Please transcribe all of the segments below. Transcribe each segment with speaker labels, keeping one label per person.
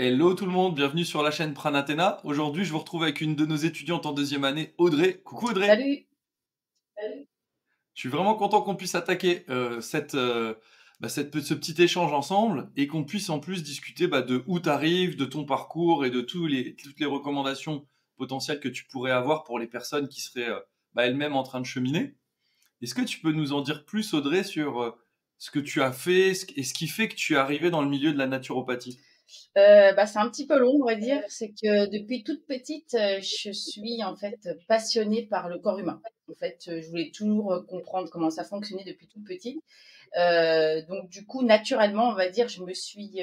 Speaker 1: Hello tout le monde, bienvenue sur la chaîne Pranathéna. Aujourd'hui, je vous retrouve avec une de nos étudiantes en deuxième année, Audrey. Coucou Audrey.
Speaker 2: Salut.
Speaker 1: Je suis vraiment content qu'on puisse attaquer ce petit échange ensemble et qu'on puisse en plus discuter de où tu arrives, de ton parcours et de toutes les recommandations potentielles que tu pourrais avoir pour les personnes qui seraient elles-mêmes en train de cheminer. Est-ce que tu peux nous en dire plus, Audrey, sur ce que tu as fait et ce qui fait que tu es arrivée dans le milieu de la naturopathie?
Speaker 2: C'est un petit peu long, on va dire. C'est que depuis toute petite, je suis en fait passionnée par le corps humain. En fait, je voulais toujours comprendre comment ça fonctionnait depuis toute petite. Donc du coup, naturellement, on va dire, je me suis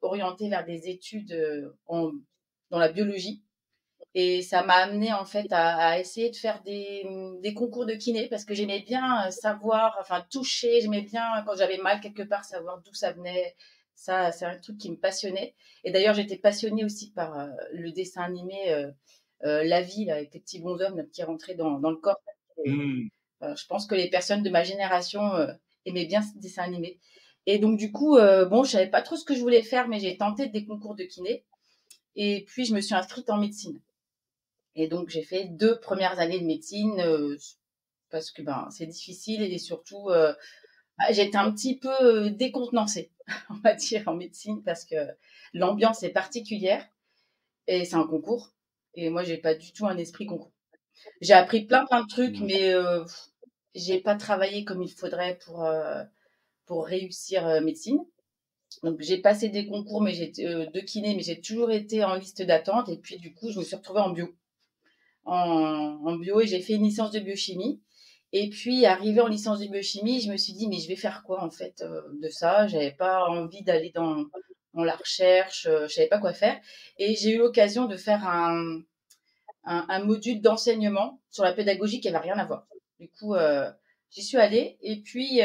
Speaker 2: orientée vers des études dans la biologie. Et ça m'a amenée en fait à essayer de faire des concours de kiné parce que j'aimais bien savoir, enfin toucher, j'aimais bien quand j'avais mal quelque part savoir d'où ça venait. Ça, c'est un truc qui me passionnait. Et d'ailleurs, j'étais passionnée aussi par le dessin animé La Vie, là, avec les petits bonshommes là, qui rentraient dans le corps. Et,
Speaker 1: Hmm.
Speaker 2: je pense que les personnes de ma génération aimaient bien ce dessin animé. Et donc, du coup, bon, je savais pas trop ce que je voulais faire, mais j'ai tenté des concours de kiné. Et puis, je me suis inscrite en médecine. Et donc, j'ai fait 2 premières années de médecine, parce que, c'est difficile et surtout, j'étais un petit peu, décontenancée, on va dire, en médecine parce que l'ambiance est particulière et c'est un concours et moi, j'ai pas du tout un esprit concours. J'ai appris plein de trucs,
Speaker 1: Hmm.
Speaker 2: mais j'ai pas travaillé comme il faudrait pour réussir, médecine. Donc j'ai passé des concours, mais de kiné, mais j'ai toujours été en liste d'attente et puis, du coup, je me suis retrouvée en bio. En bio et j'ai fait une licence de biochimie. Et puis, arrivée en licence de biochimie, je me suis dit, mais je vais faire quoi en fait de ça? J'avais pas envie d'aller dans la recherche, je savais pas quoi faire. Et j'ai eu l'occasion de faire un module d'enseignement sur la pédagogie qui avait rien à voir. Du coup, j'y suis allée et puis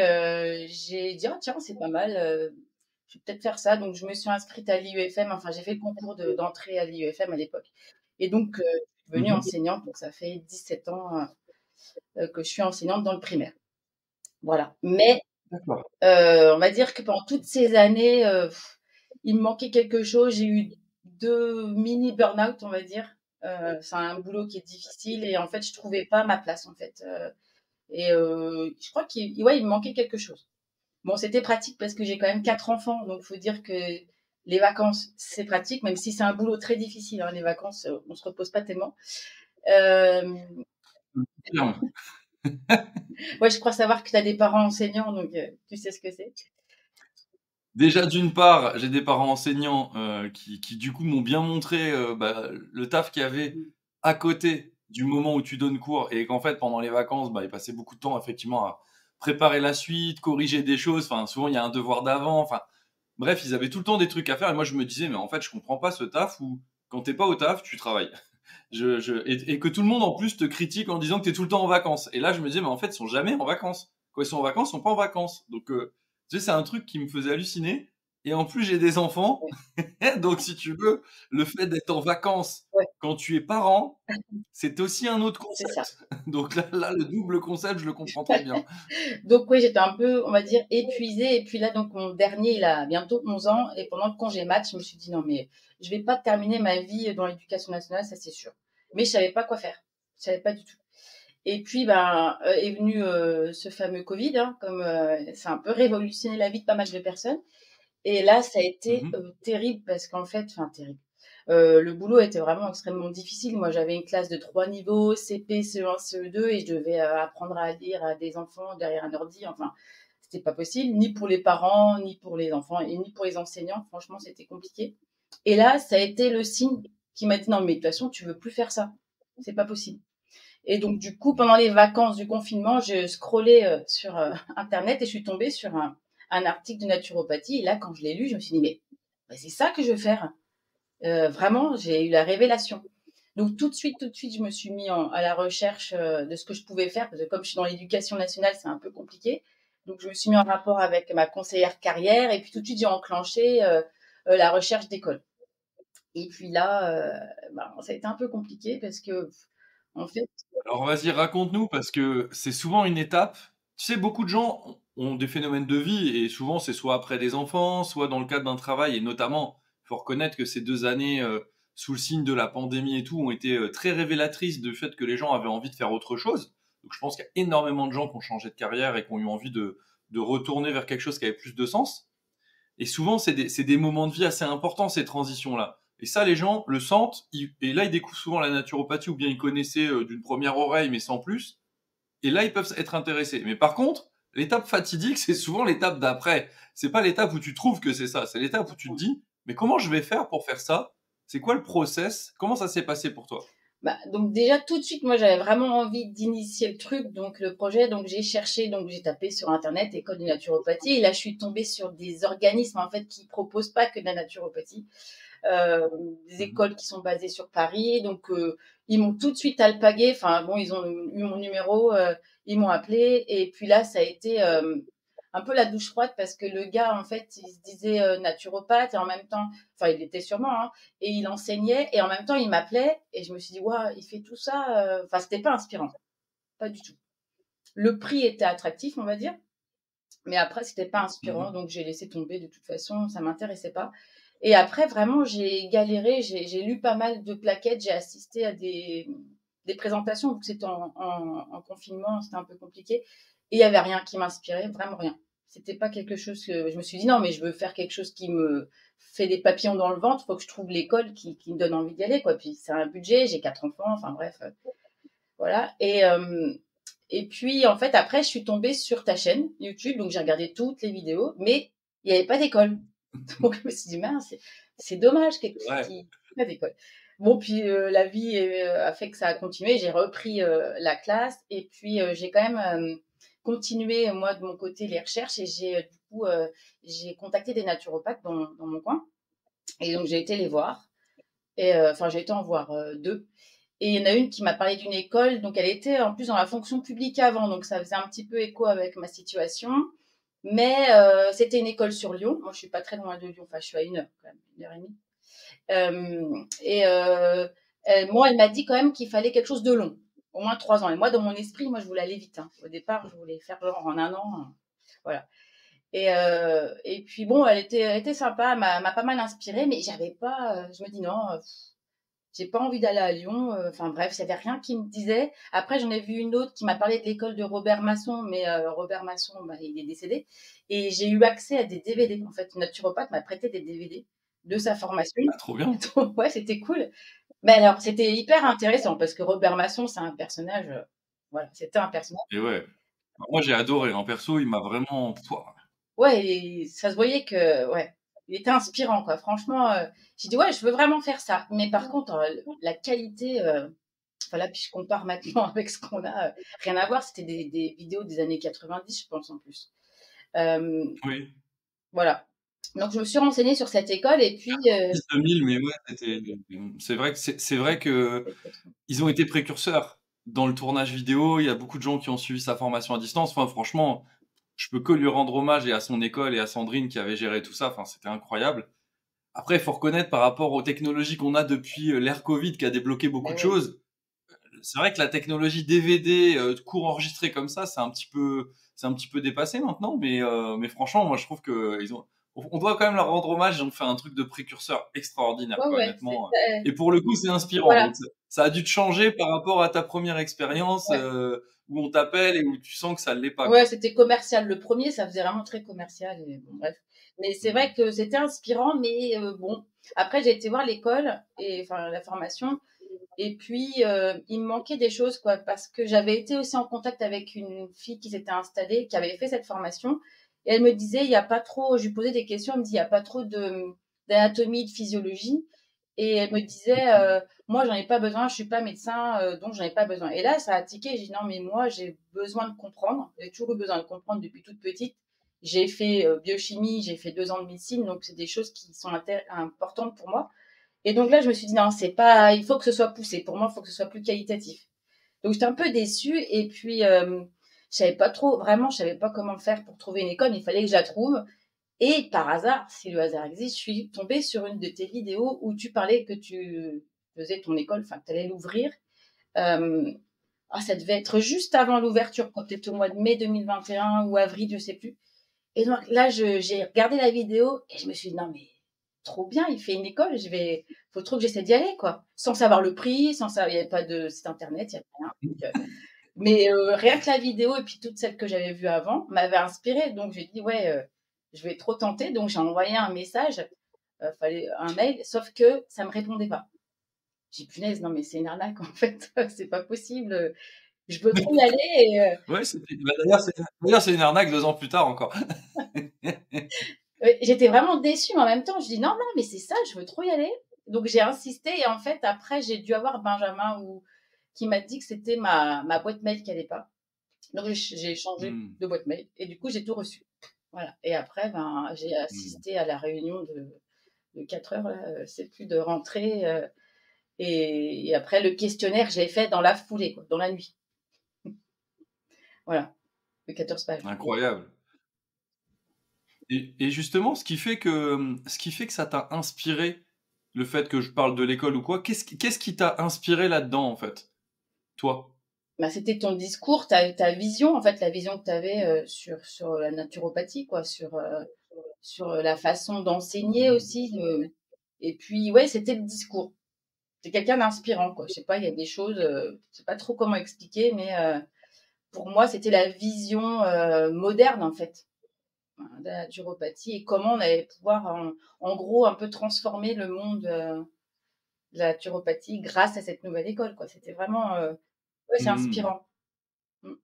Speaker 2: j'ai dit, oh, tiens, c'est pas mal, je vais peut-être faire ça. Donc, je me suis inscrite à l'IUFM, enfin, j'ai fait le concours d'entrée à l'IUFM à l'époque. Et donc, je suis devenue
Speaker 1: Mhm.
Speaker 2: enseignante, donc ça fait 17 ans que je suis enseignante dans le primaire. Voilà. Mais
Speaker 1: D'accord.
Speaker 2: on va dire que pendant toutes ces années, il me manquait quelque chose. J'ai eu 2 mini burn-out, on va dire. C'est un boulot qui est difficile et en fait, je trouvais pas ma place, en fait, et je crois il me manquait quelque chose. Bon, c'était pratique parce que j'ai quand même 4 enfants, donc il faut dire que les vacances, c'est pratique, même si c'est un boulot très difficile, hein, les vacances, on se repose pas tellement. Hem,
Speaker 1: Confirme.
Speaker 2: ouais, je crois savoir que tu as des parents enseignants, donc tu sais ce que c'est.
Speaker 1: Déjà, d'une part, j'ai des parents enseignants qui du coup m'ont bien montré le taf qu'il y avait
Speaker 2: Mmh.
Speaker 1: à côté du moment où tu donnes cours et qu'en fait pendant les vacances, ils passaient beaucoup de temps effectivement à préparer la suite, corriger des choses. Enfin, souvent il y a un devoir d'avant. Enfin, bref, ils avaient tout le temps des trucs à faire et moi je me disais mais en fait je comprends pas ce taf où quand t'es pas au taf tu travailles. Et que tout le monde en plus te critique en disant que t'es tout le temps en vacances. Et là je me disais mais en fait ils sont jamais en vacances. Quand ils sont en vacances, ils sont pas en vacances. Donc tu sais, c'est un truc qui me faisait halluciner. Et en plus, j'ai des enfants.
Speaker 2: Ouais,
Speaker 1: Donc, si tu veux, le fait d'être en vacances
Speaker 2: ouais,
Speaker 1: quand tu es parent, c'est aussi un autre
Speaker 2: c'est ça.
Speaker 1: concept. Donc là, le double concept, je le comprends très bien.
Speaker 2: Donc oui, j'étais un peu, on va dire, épuisée et puis là, donc mon dernier, il a bientôt 11 ans et pendant le congé mat, je me suis dit: «Non mais je vais pas terminer ma vie dans l'éducation nationale, ça c'est sûr». Mais je savais pas quoi faire. Je savais pas du tout. Et puis, est venu, ce fameux covid, hein, comme, ça a un peu révolutionné la vie de pas mal de personnes. Et là, ça a été,
Speaker 1: Mhm.
Speaker 2: terrible parce qu'en fait, enfin terrible, le boulot était vraiment extrêmement difficile. Moi, j'avais une classe de 3 niveaux, CP, CE1, CE2 et je devais, apprendre à lire à des enfants derrière un ordi. Enfin, c'était pas possible, ni pour les parents, ni pour les enfants et ni pour les enseignants. Franchement, c'était compliqué. Et là, ça a été le signe qui m'a dit: «Non, mais de toute façon, tu veux plus faire ça. C'est pas possible». Et donc du coup, pendant les vacances du confinement, je scrollais, sur, internet et je suis tombée sur un article de naturopathie et là, quand je l'ai lu, je me suis dit: «Mais c'est ça que je veux faire». Vraiment, j'ai eu la révélation. Donc tout de suite, je me suis mis à la recherche, de ce que je pouvais faire parce que comme je suis dans l'éducation nationale, c'est un peu compliqué. Donc je me suis mis en rapport avec ma conseillère carrière et puis tout de suite, j'ai enclenché, la recherche d'école. Et puis là, ça a été un peu compliqué parce que, en fait.
Speaker 1: Alors, vas-y, raconte-nous, parce que c'est souvent une étape. Tu sais, beaucoup de gens ont des phénomènes de vie, et souvent, c'est soit après des enfants, soit dans le cadre d'un travail, et notamment, faut reconnaître que ces 2 années sous le signe de la pandémie et tout ont été très révélatrices du fait que les gens avaient envie de faire autre chose. Donc je pense qu'il y a énormément de gens qui ont changé de carrière et qui ont eu envie de retourner vers quelque chose qui avait plus de sens. Et souvent, c'est des moments de vie assez importants, ces transitions-là. Et ça, les gens le sentent, et là, ils découvrent souvent la naturopathie, ou bien ils connaissaient d'une première oreille, mais sans plus. Et là, ils peuvent être intéressés. Mais par contre, l'étape fatidique, c'est souvent l'étape d'après. C'est pas l'étape où tu trouves que c'est ça. C'est l'étape où tu te dis, mais comment je vais faire pour faire ça? C'est quoi le process? Comment ça s'est passé pour toi?
Speaker 2: Bah, donc déjà tout de suite, moi j'avais vraiment envie d'initier le truc, donc le projet, donc j'ai cherché, donc j'ai tapé sur internet école de naturopathie et là je suis tombée sur des organismes en fait qui proposent pas que de la naturopathie, euh, des
Speaker 1: Mhm.
Speaker 2: écoles qui sont basées sur Paris, donc ils m'ont tout de suite alpagué, enfin bon ils ont eu mon numéro, ils m'ont appelé et puis là ça a été un peu la douche froide parce que le gars en fait il se disait naturopathe et en même temps, enfin il était sûrement, hein, et il enseignait et en même temps il m'appelait et je me suis dit waouh il fait tout ça, enfin c'était pas inspirant, pas du tout. Le prix était attractif on va dire, mais après c'était pas inspirant
Speaker 1: Mhm.
Speaker 2: donc j'ai laissé tomber de toute façon, ça m'intéressait pas. Et après vraiment j'ai galéré, j'ai lu pas mal de plaquettes, j'ai assisté à des présentations donc c'était en confinement, c'était un peu compliqué et il y avait rien qui m'inspirait, vraiment rien. C'était pas quelque chose que je me suis dit non mais je veux faire quelque chose qui me fait des papillons dans le ventre, faut que je trouve l'école qui me donne envie d'y aller quoi. Puis c'est un budget, j'ai 4 enfants, enfin bref, voilà. Et puis en fait après je suis tombée sur ta chaîne YouTube, donc j'ai regardé toutes les vidéos, mais il n'y avait pas d'école. Donc je me suis dit mince, c'est dommage quelque chose
Speaker 1: Ouais.
Speaker 2: qui pas d'école. Bon puis la vie a fait que ça a continué, j'ai repris la classe et puis j'ai quand même continué moi de mon côté les recherches et j'ai du coup j'ai contacté des naturopathes dans mon coin et donc j'ai été les voir et enfin j'ai été en voir deux. Et il y en a une qui m'a parlé d'une école, donc elle était en plus dans la fonction publique avant, donc ça faisait un petit peu écho avec ma situation. Mais c'était une école sur Lyon. Moi, je suis pas très loin de Lyon, enfin, je suis à 1 heure quand même, 1 heure et demie. Moi, elle m'a dit quand même qu'il fallait quelque chose de long, au moins 3 ans. Et moi, dans mon esprit, moi, je voulais aller vite. Hein. Au départ, je voulais faire genre en un an, hein. Voilà. Et puis bon, elle était sympa, elle m'a pas mal inspirée, mais j'avais pas. Je me dis non, j'ai pas envie d'aller à Lyon. Enfin bref, il y avait rien qui me disait. Après, j'en ai vu une autre qui m'a parlé de l'école de Robert Masson, mais Robert Masson, bah, il est décédé. Et j'ai eu accès à des DVD. En fait, une naturopathe m'a prêté des DVD de sa formation.
Speaker 1: Ah, trop bien.
Speaker 2: Donc, ouais, c'était cool. Mais alors, c'était hyper intéressant parce que Robert Masson, c'est un personnage. Voilà, c'était un personnage.
Speaker 1: Et ouais. Moi, j'ai adoré. En perso, il m'a vraiment. Pouah.
Speaker 2: Ouais, et ça se voyait que, ouais, il était inspirant, quoi. Franchement, j'ai dit, ouais, je veux vraiment faire ça. Mais par contre, la qualité, voilà, puis je compare maintenant avec ce qu'on a, rien à voir. C'était des vidéos des années 90, je pense, en plus. Euh,
Speaker 1: Oui.
Speaker 2: voilà. Donc, je me suis renseignée sur cette école et puis,
Speaker 1: 2000, mais ouais, c'est vrai que ils ont été précurseurs dans le tournage vidéo. Il y a beaucoup de gens qui ont suivi sa formation à distance. Enfin, franchement, je peux que lui rendre hommage et à son école et à Sandrine qui avait géré tout ça. Enfin, c'était incroyable. Après, il faut reconnaître par rapport aux technologies qu'on a depuis l'ère Covid qui a débloqué beaucoup
Speaker 2: ben
Speaker 1: de
Speaker 2: oui.
Speaker 1: choses. C'est vrai que la technologie DVD, court enregistré comme ça, c'est un petit peu dépassé maintenant. Mais franchement, moi, je trouve que on doit quand même leur rendre hommage. Ils ont fait un truc de précurseur extraordinaire,
Speaker 2: Ouais,
Speaker 1: quoi,
Speaker 2: ouais,
Speaker 1: honnêtement.
Speaker 2: euh,
Speaker 1: Et pour le coup, c'est inspirant.
Speaker 2: voilà.
Speaker 1: Donc, ça a dû te changer par rapport à ta première expérience
Speaker 2: Ouais.
Speaker 1: où on t'appelle et où tu sens que ça ne l'est pas,
Speaker 2: Ouais,
Speaker 1: quoi.
Speaker 2: c'était commercial. Le premier, ça faisait vraiment très commercial. Et bon, bref. Mais c'est vrai que c'était inspirant, mais bon. Après, j'ai été voir l'école et enfin la formation. Et puis, il me manquait des choses, quoi, parce que j'avais été aussi en contact avec une fille qui s'était installée, qui avait fait cette formation. Et elle me disait, il n'y a pas trop, je lui posais des questions, elle me dit, il n'y a pas trop d'anatomie, de physiologie. Et elle me disait, moi, j'en ai pas besoin, je suis pas médecin, donc j'en ai pas besoin. Et là, ça a tiqué, j'ai dit, non, mais moi, j'ai besoin de comprendre. J'ai toujours eu besoin de comprendre depuis toute petite. J'ai fait biochimie, j'ai fait 2 ans de médecine, donc c'est des choses qui sont importantes pour moi. Et donc là, je me suis dit, non, c'est pas, il faut que ce soit poussé. Pour moi, il faut que ce soit plus qualitatif. Donc j'étais un peu déçue. Et puis, je savais pas trop, vraiment, je savais pas comment faire pour trouver une école. Il fallait que je la trouve. Et par hasard, si le hasard existe, je suis tombée sur une de tes vidéos où tu parlais que tu faisais ton école, enfin, que tu allais l'ouvrir. Euh, ça devait être juste avant l'ouverture, peut-être au mois de mai 2021 ou avril, je sais plus. Et donc là, j'ai regardé la vidéo et je me suis dit, non, mais trop bien, il fait une école, faut trop que j'essaie d'y aller, quoi. Sans savoir le prix, sans savoir, il n'y avait pas de site internet, il n'y avait rien. Mais rien que la vidéo et puis toutes celles que j'avais vues avant m'avaient inspirée. Donc j'ai dit, ouais, je vais trop tenter. Donc j'ai envoyé un message, fallait un mail, sauf que ça me répondait pas. J'ai dit, punaise, non mais c'est une arnaque en fait, c'est pas possible. Je veux trop y aller.
Speaker 1: Ouais, d'ailleurs, c'est une arnaque 2 ans plus tard encore.
Speaker 2: J'étais vraiment déçue, mais en même temps, je dis non, non, mais c'est ça, je veux trop y aller. Donc j'ai insisté et en fait, après, j'ai dû avoir Benjamin qui m'a dit que c'était ma boîte mail qui allait pas. Donc j'ai changé
Speaker 1: Mmh.
Speaker 2: de boîte mail et du coup, j'ai tout reçu. Voilà. Et après, ben, j'ai
Speaker 1: Mmh.
Speaker 2: assisté à la réunion de 4 heures, là, c'est plus de rentrée. Et après, le questionnaire, je l'ai fait dans la foulée, quoi, dans la nuit. Voilà, de 14 pages.
Speaker 1: Incroyable. Et justement, ce qui fait que ça t'a inspiré, le fait que je parle de l'école ou quoi, qu'est-ce qui t'a inspiré là-dedans, en fait, toi?
Speaker 2: Bah, c'était ton discours, ta vision, en fait, la vision que tu avais sur la naturopathie, quoi, sur la façon d'enseigner
Speaker 1: Mmh.
Speaker 2: aussi. Et puis, ouais, c'était le discours. C'est quelqu'un d'inspirant, quoi. Je sais pas, il y a des choses, je sais pas trop comment expliquer, mais pour moi, c'était la vision moderne, en fait, hein, de la naturopathie et comment on allait pouvoir, en gros, un peu transformer le monde de la naturopathie grâce à cette nouvelle école, quoi. C'était vraiment, ouais, c'est
Speaker 1: Mmh.
Speaker 2: inspirant. Mmh.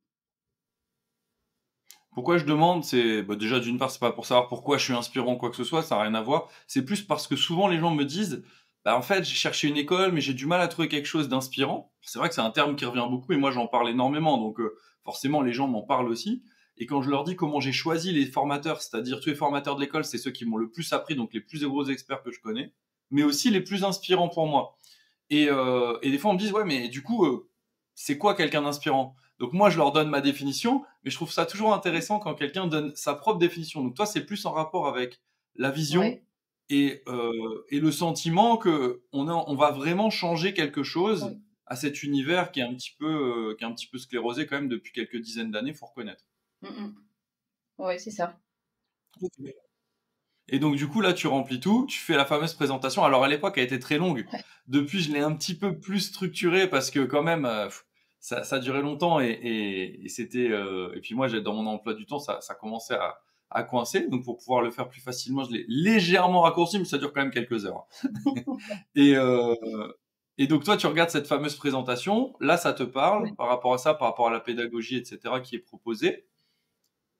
Speaker 1: Pourquoi je demande, c'est bah, déjà d'une part, c'est pas pour savoir pourquoi je suis inspirant ou quoi que ce soit, ça n'a rien à voir. C'est plus parce que souvent les gens me disent, bah en fait j'ai cherché une école, mais j'ai du mal à trouver quelque chose d'inspirant. C'est vrai que c'est un terme qui revient beaucoup et moi j'en parle énormément, donc forcément les gens m'en parlent aussi. Et quand je leur dis comment j'ai choisi les formateurs, c'est-à-dire tous les formateurs de l'école, c'est ceux qui m'ont le plus appris, donc les plus gros experts que je connais, mais aussi les plus inspirants pour moi. Et des fois, on me dit, ouais, mais du coup, c'est quoi quelqu'un d'inspirant? Donc moi, je leur donne ma définition, mais je trouve ça toujours intéressant quand quelqu'un donne sa propre définition. Donc toi, c'est plus en rapport avec la vision
Speaker 2: Ouais,
Speaker 1: et le sentiment que on va vraiment changer quelque chose
Speaker 2: oui.
Speaker 1: à cet univers qui est un petit peu sclérosé quand même depuis quelques dizaines d'années, faut reconnaître.
Speaker 2: Mmh mh. Ouais, c'est ça.
Speaker 1: Ok. Et donc du coup là tu remplis tout, tu fais la fameuse présentation. Alors à l'époque elle était très longue.
Speaker 2: Ouais.
Speaker 1: Depuis je l'ai un petit peu plus structurée parce que quand même ça durait longtemps et c'était et puis moi dans mon emploi du temps ça commençait à coincer. Donc pour pouvoir le faire plus facilement je l'ai légèrement raccourci mais ça dure quand même quelques heures. Et euh, et donc toi tu regardes cette fameuse présentation, là ça te parle
Speaker 2: Ouais.
Speaker 1: par rapport à ça, par rapport à la pédagogie etc qui est proposée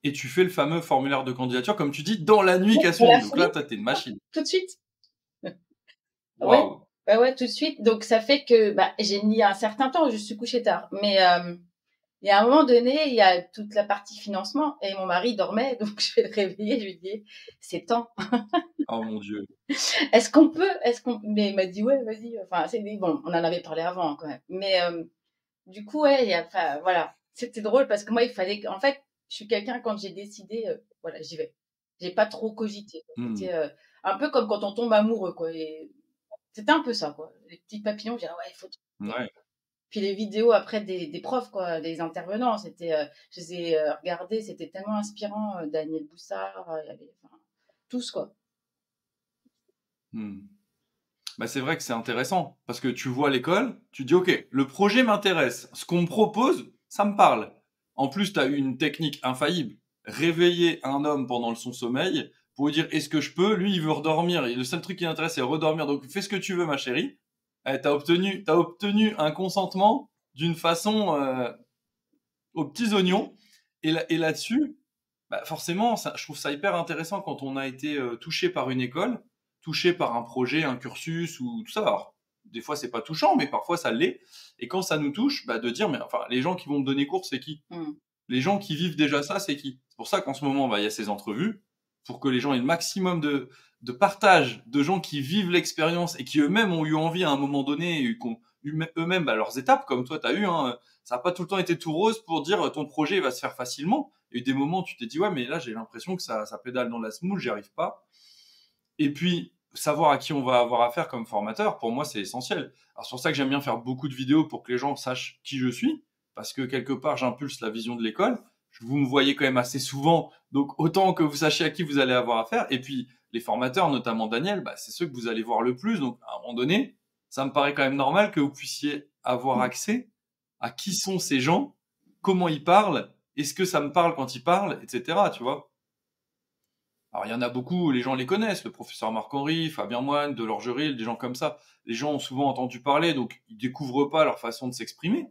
Speaker 1: et tu fais le fameux formulaire de candidature comme tu dis dans la nuit
Speaker 2: Ouais,
Speaker 1: qui a
Speaker 2: dans la
Speaker 1: suivi. Donc là
Speaker 2: foulée,
Speaker 1: toi t'es une machine.
Speaker 2: tout de suite. Ouais,
Speaker 1: Waouh!
Speaker 2: bah, ouais, tout de suite. Donc ça fait que, bah, j'ai mis un certain temps, je suis couchée tard. Mais, il y a un moment donné, il y a toute la partie financement et mon mari dormait, donc je vais le réveiller, je lui dis: «C'est temps.
Speaker 1: Oh mon Dieu.
Speaker 2: Est-ce qu'on peut? Est-ce qu'on?» Mais il m'a dit: «Ouais, vas-y». Enfin, bon, on en avait parlé avant hein, quand même. Mais, du coup, ouais, enfin, voilà. C'était drôle parce que moi, il fallait en fait, je suis quelqu'un quand j'ai décidé, voilà, j'y vais. J'ai pas trop cogité.
Speaker 1: Mmh.
Speaker 2: C'était, un peu comme quand on tombe amoureux, quoi et c'était un peu ça, quoi. Les petits papillons, j'ai dit: «Ah ouais, il faut tenter».
Speaker 1: Ouais.
Speaker 2: Puis les vidéos après des profs, quoi, des intervenants, je les ai, regardées, c'était tellement inspirant, Daniel Boussard, il y avait enfin, tous, quoi.
Speaker 1: Mmh. Bah, c'est vrai que c'est intéressant parce que tu vois l'école, tu dis: «OK, le projet m'intéresse. Ce qu'on me propose, ça me parle». En plus, tu as une technique infaillible. Réveiller un homme pendant son sommeil pour lui dire: «Est-ce que je peux?» Lui, il veut redormir et le seul truc qui l'intéresse, c'est redormir. Donc fais ce que tu veux, ma chérie. Tu obtenu un consentement d'une façon, aux petits oignons et là-dessus, bah, forcément, je trouve ça hyper intéressant quand on a été touché par une école, touché par un projet, un cursus ou tout ça. Alors, des fois, c'est pas touchant, mais parfois ça l'est. Et quand ça nous touche, bah, de dire, mais enfin, les gens qui vont me donner cours, c'est qui?
Speaker 2: Mmh.
Speaker 1: Les gens qui vivent déjà ça, c'est qui? C'est pour ça qu'en ce moment, bah, il y a ces entrevues pour que les gens aient le maximum de partage, de gens qui vivent l'expérience et qui eux-mêmes ont eu envie à un moment donné, et qui ont eu eux-mêmes bah, leurs étapes, comme toi, tu as eu. Hein, ça n'a pas tout le temps été tout rose pour dire ton projet va se faire facilement. Il y a eu des moments où tu t'es dit, ouais, mais là, j'ai l'impression que ça pédale dans la semoule, j'y arrive pas. Et puis, savoir à qui on va avoir affaire comme formateur, pour moi, c'est essentiel. Alors, c'est pour ça que j'aime bien faire beaucoup de vidéos pour que les gens sachent qui je suis, parce que quelque part, j'impulse la vision de l'école. Vous me voyez quand même assez souvent, donc autant que vous sachiez à qui vous allez avoir affaire. Et puis, les formateurs, notamment Daniel, bah, c'est ceux que vous allez voir le plus. Donc, à un moment donné, ça me paraît quand même normal que vous puissiez avoir accès à qui sont ces gens, comment ils parlent, est-ce que ça me parle quand ils parlent, etc. Tu vois. Alors, il y en a beaucoup, les gens les connaissent, le professeur Marc-Henri, Fabien Moine, Delors Geril, des gens comme ça. Les gens ont souvent entendu parler, donc ils découvrent pas leur façon de s'exprimer.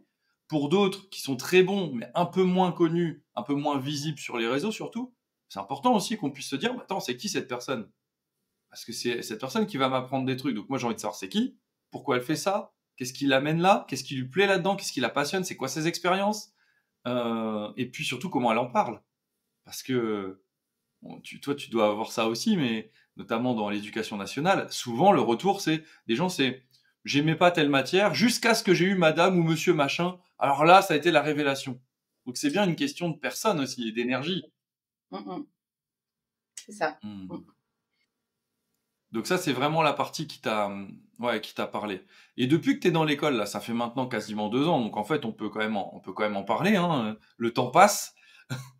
Speaker 1: Pour d'autres qui sont très bons, mais un peu moins connus, un peu moins visibles sur les réseaux surtout, c'est important aussi qu'on puisse se dire, attends, c'est qui cette personne? Parce que c'est cette personne qui va m'apprendre des trucs. Donc moi, j'ai envie de savoir c'est qui, pourquoi elle fait ça, qu'est-ce qui l'amène là, qu'est-ce qui lui plaît là-dedans, qu'est-ce qui la passionne, c'est quoi ses expériences, et puis surtout comment elle en parle. Parce que bon, toi, tu dois avoir ça aussi, mais notamment dans l'éducation nationale, souvent le retour, c'est des gens, c'est j'aimais pas telle matière jusqu'à ce que j'ai eu madame ou monsieur machin. Alors là, ça a été la révélation. Donc c'est bien une question de personne aussi et d'énergie.
Speaker 2: C'est ça.
Speaker 1: Donc ça, c'est vraiment la partie ouais, qui t'a parlé. Et depuis que tu es dans l'école, là, ça fait maintenant quasiment 2 ans, donc en fait, on peut quand même en parler, hein. Le temps passe.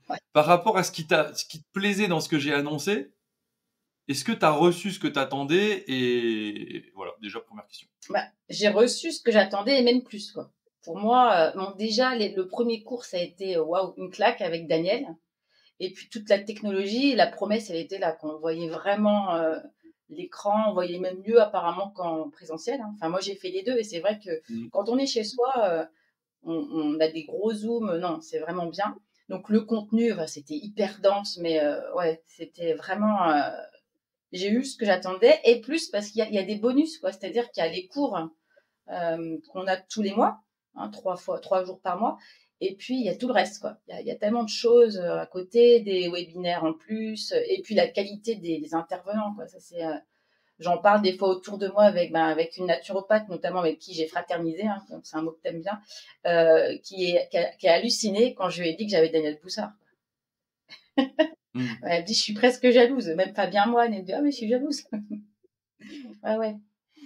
Speaker 2: Ouais.
Speaker 1: Par rapport à ce qui te plaisait dans ce que j'ai annoncé, est-ce que tu as reçu ce que tu attendais? Et voilà, déjà, première question.
Speaker 2: Bah, j'ai reçu ce que j'attendais et même plus, quoi. Pour moi, bon, déjà, le premier cours, ça a été waouh, une claque avec Daniel. Et puis toute la technologie, la promesse, elle était là. Qu'on voyait vraiment l'écran, on voyait même mieux apparemment qu'en présentiel. Hein. Enfin, moi, j'ai fait les deux et c'est vrai que quand on est chez soi, on a des gros zooms. Non, c'est vraiment bien. Donc le contenu, c'était hyper dense, mais ouais, c'était vraiment. J'ai eu ce que j'attendais et plus parce qu'il y a des bonus, quoi. C'est-à-dire qu'il y a les cours qu'on a tous les mois, hein, 3 jours par mois. Et puis, il y a tout le reste, quoi. Il y a tellement de choses à côté, des webinaires en plus, et puis la qualité des intervenants, quoi. Ça, j'en parle des fois autour de moi avec une naturopathe, notamment avec qui j'ai fraternisé, hein, c'est un mot que t'aimes bien, qui a halluciné quand je lui ai dit que j'avais Daniel Boussard. Elle me dit, je suis presque jalouse. Même Fabien Moine, elle me dit, ah, mais je suis jalouse. Ouais, ouais.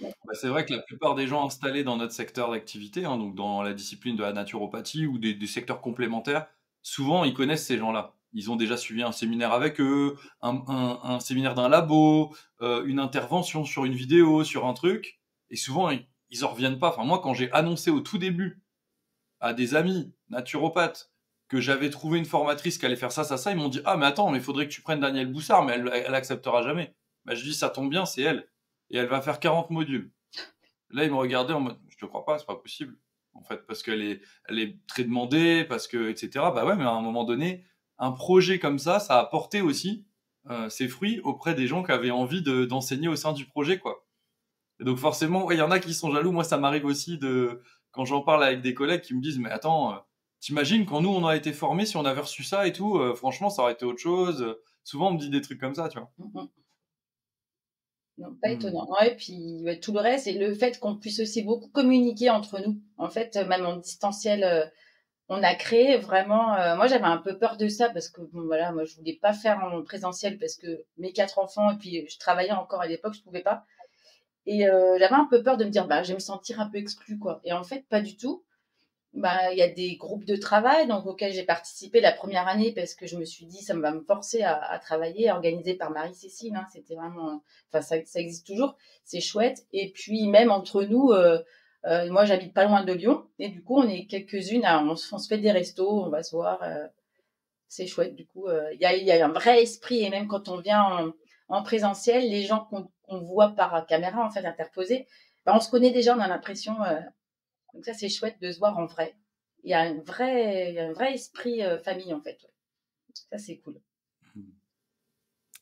Speaker 1: Bah, c'est vrai que la plupart des gens installés dans notre secteur d'activité, hein, donc dans la discipline de la naturopathie ou des secteurs complémentaires, souvent ils connaissent ces gens-là. Ils ont déjà suivi un séminaire avec eux, un séminaire d'un labo, une intervention sur une vidéo, sur un truc, et souvent ils en reviennent pas. Enfin moi, quand j'ai annoncé au tout début à des amis naturopathes que j'avais trouvé une formatrice qui allait faire ça, ils m'ont dit ah mais attends, mais il faudrait que tu prennes Daniel Boussard, mais elle acceptera jamais. Bah, je dis ça tombe bien, c'est elle, et elle va faire 40 modules. Là, ils me regardaient en mode, je te crois pas, c'est pas possible. En fait, parce elle est très demandée, parce que, etc. Bah ouais, mais à un moment donné, un projet comme ça a porté aussi ses fruits auprès des gens qui avaient envie d'enseigner au sein du projet, quoi. Et donc forcément, ouais, il y en a qui sont jaloux. Moi, ça m'arrive aussi quand j'en parle avec des collègues qui me disent, mais attends, t'imagines quand nous on a été formés, si on avait reçu ça et tout, franchement, ça aurait été autre chose. Souvent, on me dit des trucs comme ça, tu vois.
Speaker 2: Non, pas étonnant. Ouais, puis ouais, tout le reste et le fait qu'on puisse aussi beaucoup communiquer entre nous. En fait, même en distanciel, on a créé vraiment. Moi, j'avais un peu peur de ça parce que bon, voilà, moi, je voulais pas faire en présentiel parce que mes 4 enfants et puis je travaillais encore à l'époque, je pouvais pas. Et j'avais un peu peur de me dire, bah, je vais me sentir un peu exclue, quoi. Et en fait, pas du tout. Bah, il y a des groupes de travail donc auxquels j'ai participé la première année parce que je me suis dit ça va me forcer à travailler, organisé par Marie-Cécile. Hein, c'était vraiment, enfin ça existe toujours, c'est chouette. Et puis même entre nous, moi j'habite pas loin de Lyon et du coup on est quelques-unes, on se fait des restos, on va se voir, c'est chouette. Du coup, il y a un vrai esprit et même quand on vient en présentiel, les gens qu'on voit par caméra en fait interposée, bah, on se connaît déjà, on a l'impression. Donc ça, c'est chouette de se voir en vrai. Il y a il y a un vrai esprit famille, en fait. Ça, c'est cool.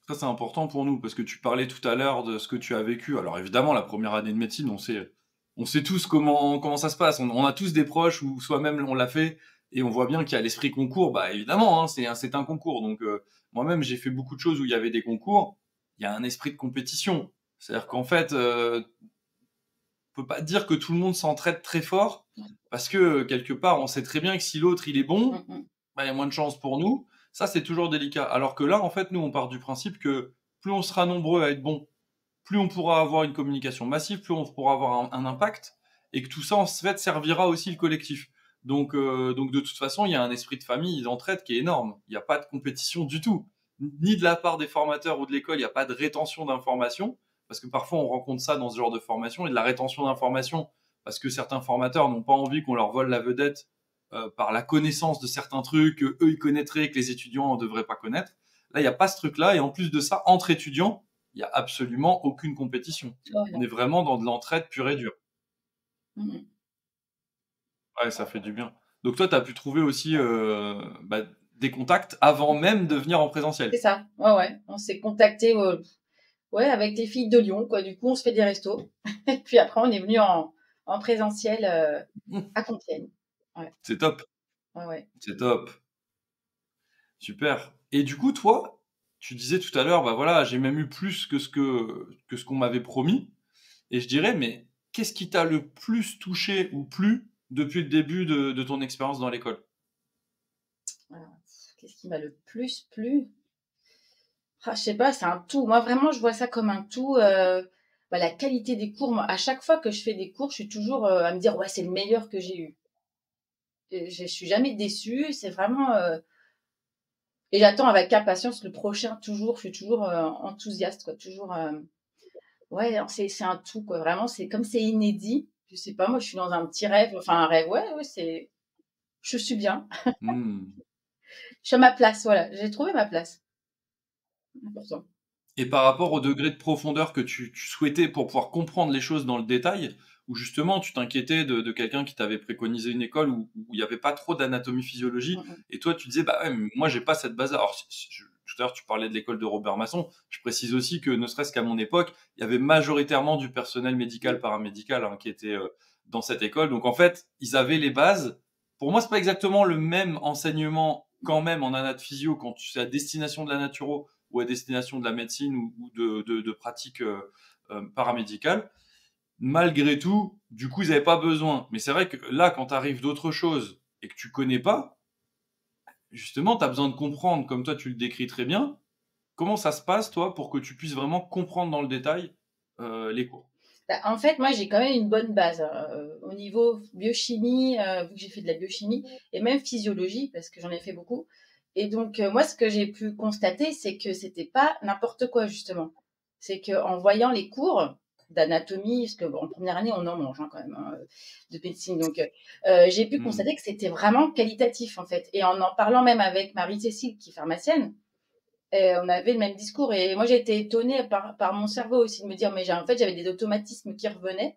Speaker 1: Ça, c'est important pour nous, parce que tu parlais tout à l'heure de ce que tu as vécu. Alors évidemment, la première année de médecine, on sait tous comment ça se passe. On a tous des proches, ou soi-même on l'a fait, et on voit bien qu'il y a l'esprit concours. Bah évidemment, hein, c'est un concours. Donc moi-même, j'ai fait beaucoup de choses où il y avait des concours. Il y a un esprit de compétition. C'est-à-dire qu'en fait, on peut pas dire que tout le monde s'entraide très fort, parce que quelque part, on sait très bien que si l'autre il est bon, bah, il y a moins de chances pour nous. Ça, c'est toujours délicat. Alors que là, en fait, nous, on part du principe que plus on sera nombreux à être bons, plus on pourra avoir une communication massive, plus on pourra avoir un impact, et que tout ça, en fait, servira aussi le collectif. Donc de toute façon, il y a un esprit de famille, d'entraide qui est énorme. Il n'y a pas de compétition du tout. ni de la part des formateurs ou de l'école, il n'y a pas de rétention d'informations, parce que parfois on rencontre ça dans ce genre de formation, et de la rétention d'informations, parce que certains formateurs n'ont pas envie qu'on leur vole la vedette par la connaissance de certains trucs que eux ils connaîtraient, que les étudiants ne devraient pas connaître. Là, il n'y a pas ce truc-là, et en plus de ça, entre étudiants, il n'y a absolument aucune compétition.
Speaker 2: Oh,
Speaker 1: On
Speaker 2: non.
Speaker 1: est vraiment dans de l'entraide pure et dure.
Speaker 2: Mhm.
Speaker 1: Ouais, ça fait du bien. Donc toi, tu as pu trouver aussi des contacts avant même de venir en
Speaker 2: C'est
Speaker 1: présentiel.
Speaker 2: ça. Ouais, ouais. On s'est contacté ouais, avec des filles de Lyon, quoi. Du coup, on se fait des restos. Et puis après, on est venu en présentiel à Compiègne. Ouais,
Speaker 1: C'est top,
Speaker 2: ouais, ouais.
Speaker 1: c'est top, super. Et du coup, toi, tu disais tout à l'heure, bah voilà, j'ai même eu plus que ce qu'on m'avait promis. Et je dirais, mais qu'est-ce qui t'a le plus touché ou plu depuis le début de ton expérience dans l'école?
Speaker 2: Alors, qu'est-ce qui m'a le plus plu? Ah, je sais pas, c'est un tout. Moi, vraiment, je vois ça comme un tout. Bah, la qualité des cours. Moi, à chaque fois que je fais des cours, je suis toujours à me dire, ouais, c'est le meilleur que j'ai eu. Et je suis jamais déçue. C'est vraiment. Et j'attends avec impatience le prochain. Toujours, je suis toujours enthousiaste, quoi. Toujours. Ouais, alors c'est un tout, quoi. Vraiment, c'est comme c'est inédit. Je sais pas, moi, je suis dans un petit rêve. Enfin, un rêve. Ouais, ouais, c'est. Je suis bien.
Speaker 1: Hmm.
Speaker 2: Je suis à ma place. Voilà, j'ai trouvé ma place. Important.
Speaker 1: Et par rapport au degré de profondeur que tu souhaitais pour pouvoir comprendre les choses dans le détail, ou justement tu t'inquiétais de quelqu'un qui t'avait préconisé une école où il n'y avait pas trop d'anatomie-physiologie,
Speaker 2: Mm, mm.
Speaker 1: et toi tu disais, bah ouais, mais moi j'ai pas cette base-là. Alors, tout à l'heure tu parlais de l'école de Robert Masson, je précise aussi que ne serait-ce qu'à mon époque, il y avait majoritairement du personnel médical, paramédical qui était dans cette école. Donc en fait, ils avaient les bases. Pour moi, c'est pas exactement le même enseignement quand même en anat physio quand tu sais à destination de la naturo ou à destination de la médecine ou de pratiques paramédicales. Malgré tout, du coup, ils n'avaient pas besoin. Mais c'est vrai que là, quand tu arrives d'autres choses et que tu connais pas, justement, tu as besoin de comprendre, comme toi tu le décris très bien, comment ça se passe, toi, pour que tu puisses vraiment comprendre dans le détail les cours.
Speaker 2: Bah, en fait, moi, j'ai quand même une bonne base au niveau biochimie, vu que j'ai fait de la biochimie et même physiologie, parce que j'en ai fait beaucoup. Et donc, moi, ce que j'ai pu constater, c'est que c'était pas n'importe quoi, justement. C'est qu'en voyant les cours d'anatomie, parce que bon, en première année, on en mange quand même de médecine. Donc, j'ai pu
Speaker 1: Hmm.
Speaker 2: constater que c'était vraiment qualitatif, en fait. Et en parlant même avec Marie-Cécile, qui est pharmacienne, et on avait le même discours. Et moi, j'ai été étonnée par mon cerveau aussi de me dire, mais en fait, j'avais des automatismes qui revenaient.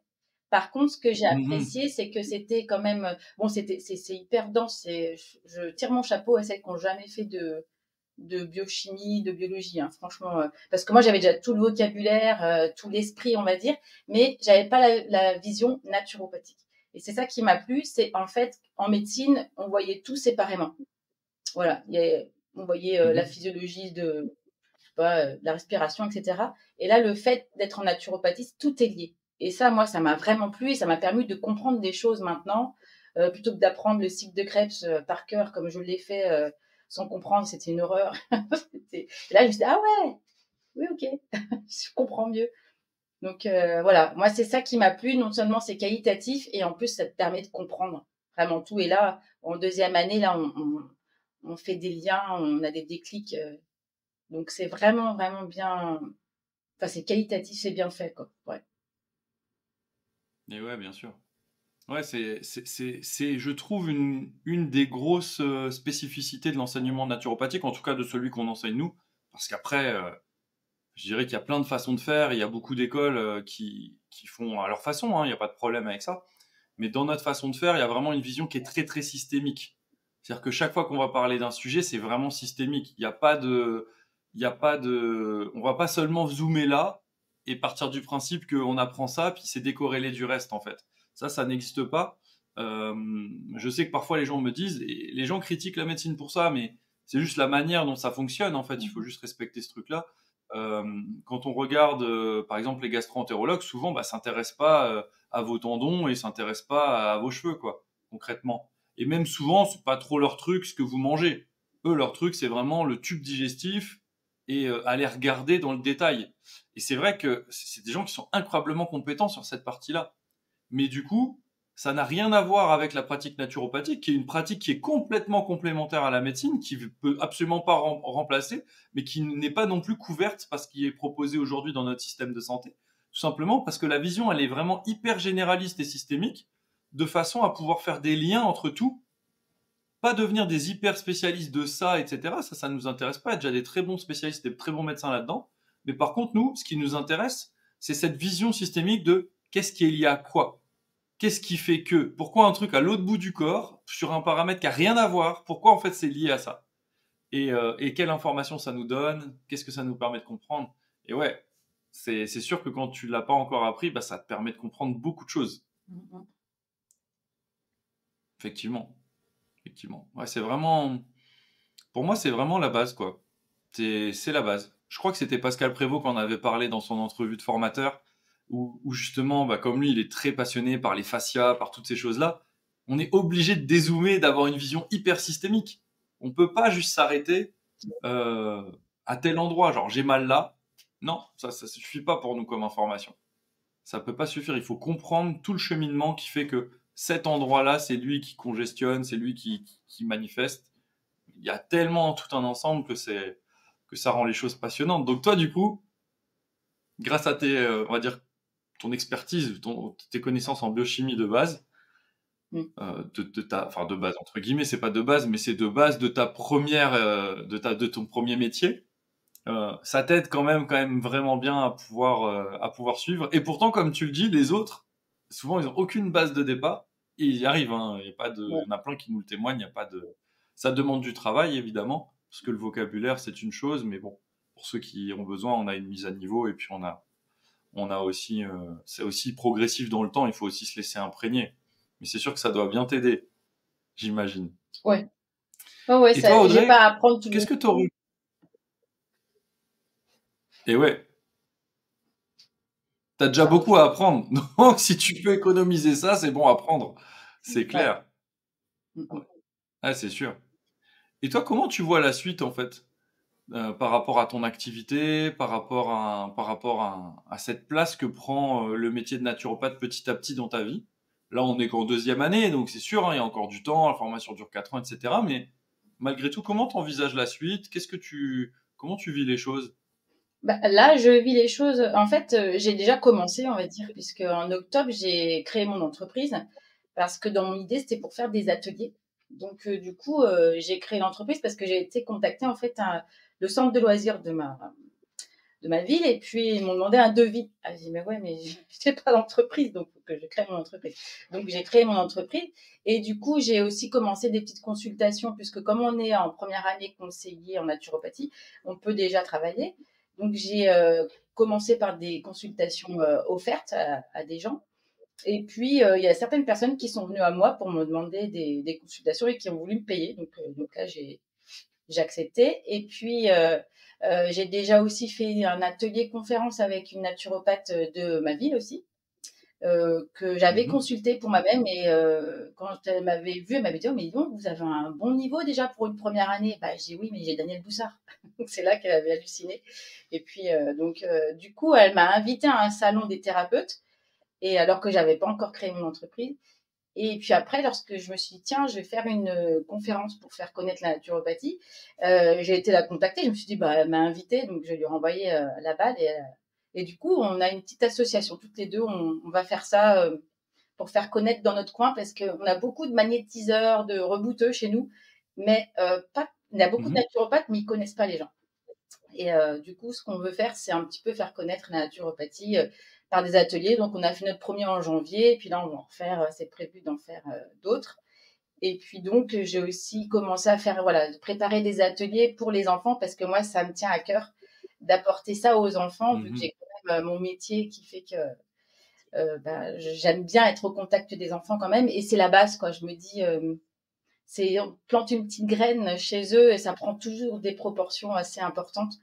Speaker 2: Par contre, ce que j'ai
Speaker 1: Mhm.
Speaker 2: apprécié, c'est que c'était quand même, bon, c'est hyper dense. Je tire mon chapeau à celles qui n'ont jamais fait de biochimie, de biologie, hein, franchement. Parce que moi, j'avais déjà tout le vocabulaire, tout l'esprit, on va dire, mais j'avais pas la vision naturopathique. Et c'est ça qui m'a plu, c'est en fait, en médecine, on voyait tout séparément. Voilà, on voyait la
Speaker 1: Mhm.
Speaker 2: physiologie de pas, la respiration, etc. Et là, le fait d'être en naturopathie, tout est lié. Et ça, moi, ça m'a vraiment plu et ça m'a permis de comprendre des choses maintenant, plutôt que d'apprendre le cycle de Krebs par cœur comme je l'ai fait sans comprendre, c'était une horreur. Et là, je me suis dit, ah ouais, oui, ok, je comprends mieux. Donc voilà, moi, c'est ça qui m'a plu. Non seulement c'est qualitatif et en plus, ça te permet de comprendre vraiment tout. Et là, en deuxième année, là, on fait des liens, on a des déclics. Donc c'est vraiment, vraiment bien. Enfin, c'est qualitatif, c'est bien fait, quoi. Ouais.
Speaker 1: Et ouais, bien sûr. Ouais, je trouve, une des grosses spécificités de l'enseignement naturopathique, en tout cas de celui qu'on enseigne nous, parce qu'après, je dirais qu'il y a plein de façons de faire, il y a beaucoup d'écoles qui font à leur façon, hein, il n'y a pas de problème avec ça. Mais dans notre façon de faire, il y a vraiment une vision qui est très très systémique. C'est-à-dire que chaque fois qu'on va parler d'un sujet, c'est vraiment systémique. On va pas seulement zoomer là et partir du principe qu'on apprend ça, puis c'est décorrélé du reste en fait. Ça n'existe pas. Euh, je sais que parfois les gens me disent, et les gens critiquent la médecine pour ça, mais c'est juste la manière dont ça fonctionne en fait. Il faut
Speaker 2: Mhm.
Speaker 1: juste respecter ce truc-là. Quand on regarde, par exemple, les gastro-entérologues, souvent, bah, s'intéressent pas à vos tendons et s'intéressent pas à vos cheveux, quoi, concrètement. Et même souvent, c'est pas trop leur truc ce que vous mangez. Eux, leur truc, c'est vraiment le tube digestif et aller regarder dans le détail. Et c'est vrai que c'est des gens qui sont incroyablement compétents sur cette partie-là. Mais du coup, ça n'a rien à voir avec la pratique naturopathique, qui est une pratique qui est complètement complémentaire à la médecine, qui peut absolument pas remplacer, mais qui n'est pas non plus couverte par ce qui est proposé aujourd'hui dans notre système de santé. Tout simplement parce que la vision, elle est vraiment hyper généraliste et systémique, de façon à pouvoir faire des liens entre tout, pas devenir des hyper spécialistes de ça, etc. Ça nous intéresse pas. Il y a déjà des très bons spécialistes, des très bons médecins là-dedans. Mais par contre, nous, ce qui nous intéresse, c'est cette vision systémique de qu'est-ce qui est lié à quoi. Qu'est-ce qui fait que, pourquoi un truc à l'autre bout du corps, sur un paramètre qui a rien à voir, pourquoi en fait c'est lié à ça. Et quelle information ça nous donne, qu'est-ce que ça nous permet de comprendre. Et ouais, c'est sûr que quand tu l'as pas encore appris, bah, ça te permet de comprendre beaucoup de choses.
Speaker 2: Mhm.
Speaker 1: Effectivement. Effectivement. Ouais, c'est vraiment, pour moi, c'est vraiment la base, quoi. C'est la base. Je crois que c'était Pascal Prévost qu'on avait parlé dans son entrevue de formateur, où justement, bah, comme lui, il est très passionné par les fascias, par toutes ces choses-là, on est obligé de dézoomer, d'avoir une vision hyper systémique. On peut pas juste s'arrêter euh, à tel endroit, genre j'ai mal là. Non, ça suffit pas pour nous comme information. Ça peut pas suffire. Il faut comprendre tout le cheminement qui fait que cet endroit-là, c'est lui qui congestionne, c'est lui qui manifeste. Il y a tellement tout un ensemble que ça rend les choses passionnantes. Donc toi, du coup, grâce à tes, on va dire, ton expertise, tes connaissances en biochimie de base,
Speaker 2: Mm.
Speaker 1: enfin de base entre guillemets, c'est pas de base, mais c'est de base de ta première, de ton premier métier. Ça t'aide quand même vraiment bien à pouvoir suivre. Et pourtant, comme tu le dis, les autres, souvent, ils ont aucune base de départ et ils y arrivent. Hein. Il y a pas de, il
Speaker 2: Ouais.
Speaker 1: y en a plein qui nous le témoignent. Il y a pas de, ça demande du travail évidemment, parce que le vocabulaire c'est une chose, mais bon, pour ceux qui ont besoin, on a une mise à niveau et puis on a aussi, c'est aussi progressif dans le temps. Il faut aussi se laisser imprégner. Mais c'est sûr que ça doit bien t'aider, j'imagine.
Speaker 2: Ouais. Ouais, ouais,
Speaker 1: Et toi,
Speaker 2: j'ai pas
Speaker 1: Audrey,
Speaker 2: à apprendre tout de
Speaker 1: qu'est-ce que
Speaker 2: suite.
Speaker 1: t'aurais... Et ouais, t'as déjà
Speaker 2: Ça
Speaker 1: beaucoup
Speaker 2: rejoint.
Speaker 1: à apprendre. Donc, si tu peux économiser ça, c'est bon à prendre. C'est
Speaker 2: Ouais.
Speaker 1: clair.
Speaker 2: Mm, mm.
Speaker 1: Ah, c'est sûr. Et toi, comment tu vois la suite, en fait, par rapport à ton activité, par rapport à cette place que prend le métier de naturopathe petit à petit dans ta vie? Là, on est qu'en deuxième année, donc c'est sûr, hein, il y a encore du temps, la formation dure 4 ans, etc. Mais malgré tout, comment tu envisages la suite? Comment tu vis les choses?
Speaker 2: Bah, là, je vis les choses. En fait, j'ai déjà commencé, on va dire, puisque en octobre, j'ai créé mon entreprise parce que dans mon idée, c'était pour faire des ateliers. Donc, du coup, j'ai créé l'entreprise parce que j'ai été contactée en fait à le centre de loisirs de ma ville et puis ils m'ont demandé un devis. Ah, j'ai dit, mais ouais, mais j'ai pas d'entreprise, donc faut que je crée mon entreprise. Donc j'ai créé mon entreprise et du coup j'ai aussi commencé des petites consultations puisque comme on est en première année conseiller en naturopathie, on peut déjà travailler. Donc j'ai commencé par des consultations offertes à des gens. Et puis, il y a certaines personnes qui sont venues à moi pour me demander des consultations et qui ont voulu me payer. Donc là, j'ai accepté. Et puis, j'ai déjà aussi fait un atelier conférence avec une naturopathe de ma ville aussi, que j'avais
Speaker 1: Mhm.
Speaker 2: consulté pour moi-même. Et quand elle m'avait vu, elle m'avait dit, oh, mais donc, vous avez un bon niveau déjà pour une première année. Bah, j'ai dit, oui, mais j'ai Daniel Boussard. Donc, c'est là qu'elle avait halluciné. Et puis, du coup, elle m'a invité à un salon des thérapeutes. Et alors que j'avais pas encore créé mon entreprise. Et puis après, lorsque je me suis dit, tiens, je vais faire une conférence pour faire connaître la naturopathie, j'ai été la contacter. Je me suis dit, bah, elle m'a invitée, donc je lui ai renvoyé la balle. Et du coup, on a une petite association. Toutes les deux, on va faire ça pour faire connaître dans notre coin parce qu'on a beaucoup de magnétiseurs, de rebouteux chez nous. Mais pas, il y a beaucoup de
Speaker 1: Mhm.
Speaker 2: naturopathes, mais ils connaissent pas les gens. Et du coup, ce qu'on veut faire, c'est un petit peu faire connaître la naturopathie par des ateliers. Donc, on a fait notre premier en janvier, et puis là, on va en faire, c'est prévu d'en faire d'autres. Et puis donc, j'ai aussi commencé à faire, voilà, de préparer des ateliers pour les enfants, parce que moi, ça me tient à cœur d'apporter ça aux enfants, vu que
Speaker 1: Mhm.
Speaker 2: j'ai quand même mon métier qui fait que bah, j'aime bien être au contact des enfants quand même, et c'est la base, quoi. Je me dis, c'est on plante une petite graine chez eux et ça prend toujours des proportions assez importantes.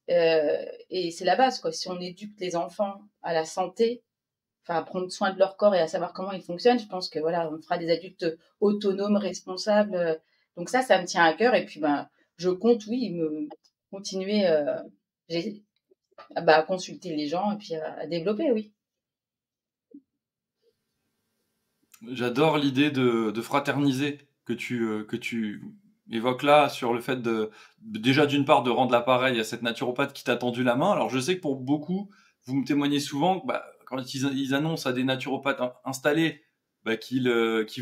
Speaker 2: Et c'est la base, quoi. Si on éduque les enfants à la santé, enfin à prendre soin de leur corps et à savoir comment ils fonctionnent, je pense que voilà, on fera des adultes autonomes, responsables. Donc ça me tient à cœur. Et puis ben, je compte, oui, continuer à consulter les gens et puis à développer, oui.
Speaker 1: J'adore l'idée de fraterniser que tu évoques là sur le fait déjà d'une part de rendre l'appareil à cette naturopathe qui t'a tendu la main. Alors je sais que pour beaucoup, vous me témoignez souvent que bah, quand ils annoncent à des naturopathes installés bah, qu'ils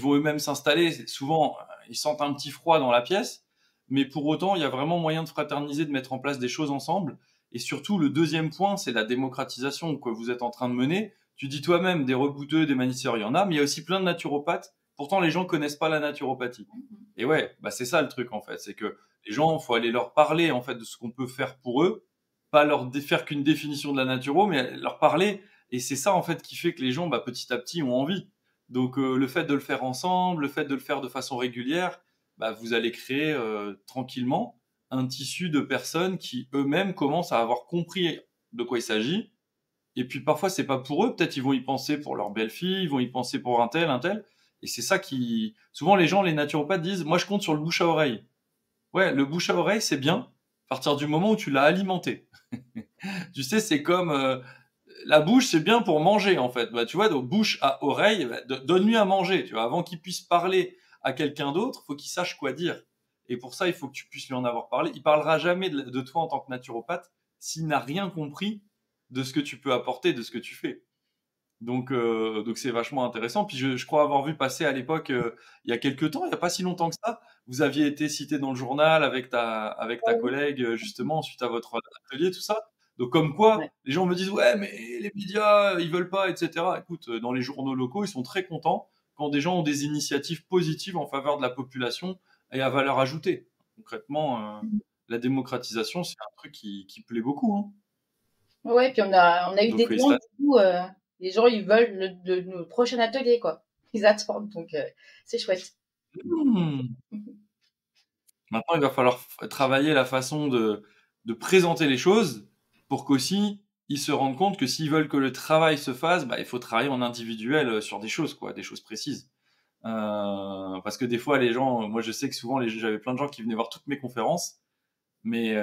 Speaker 1: vont eux-mêmes s'installer, souvent ils sentent un petit froid dans la pièce, mais pour autant il y a vraiment moyen de fraterniser, de mettre en place des choses ensemble. Et surtout le deuxième point, c'est la démocratisation que vous êtes en train de mener. Tu dis toi-même des rebouteux, des magnétiseurs, il y en a, mais il y a aussi plein de naturopathes. Pourtant, les gens connaissent pas la naturopathie. Et ouais, bah c'est ça le truc en fait, c'est que les gens, faut aller leur parler en fait de ce qu'on peut faire pour eux, pas faire qu'une définition de la naturo, mais leur parler. Et c'est ça en fait qui fait que les gens, bah, petit à petit, ont envie. Donc le fait de le faire ensemble, le fait de le faire de façon régulière, bah, vous allez créer tranquillement un tissu de personnes qui eux-mêmes commencent à avoir compris de quoi il s'agit. Et puis parfois, c'est pas pour eux. Peut-être ils vont y penser pour leur belle-fille, ils vont y penser pour un tel, un tel. Et c'est ça qui. Souvent, les gens, les naturopathes disent, moi, je compte sur le bouche à oreille. Ouais, le bouche à oreille, c'est bien à partir du moment où tu l'as alimenté. Tu sais, c'est comme la bouche, c'est bien pour manger en fait. Bah, tu vois, donc bouche à oreille, bah, donne-lui à manger. Tu vois, avant qu'il puisse parler à quelqu'un d'autre, faut qu'il sache quoi dire. Et pour ça, il faut que tu puisses lui en avoir parlé. Il parlera jamais de toi en tant que naturopathe s'il n'a rien compris de ce que tu peux apporter, de ce que tu fais. Donc c'est vachement intéressant. Puis je crois avoir vu passer à l'époque, il y a quelques temps, il n'y a pas si longtemps que ça, vous aviez été cité dans le journal avec ta collègue, justement, suite à votre atelier, tout ça. Donc comme quoi,
Speaker 2: Ouais.
Speaker 1: les gens me disent, ouais, mais les médias, ils veulent pas, etc. Écoute, dans les journaux locaux, ils sont très contents quand des gens ont des initiatives positives en faveur de la population et à valeur ajoutée. Concrètement, la démocratisation, c'est un truc qui plaît beaucoup, hein.
Speaker 2: Ouais, puis on a eu
Speaker 1: Donc
Speaker 2: des demandes,
Speaker 1: félicitations.
Speaker 2: du coup, les gens, ils veulent le prochain atelier, quoi. Ils attendent, donc c'est chouette.
Speaker 1: Mmh. Maintenant, il va falloir travailler la façon de présenter les choses pour qu'aussi ils se rendent compte que s'ils veulent que le travail se fasse, bah, il faut travailler en individuel sur des choses, quoi, des choses précises. Parce que des fois, les gens, moi je sais que souvent, j'avais plein de gens qui venaient voir toutes mes conférences, mais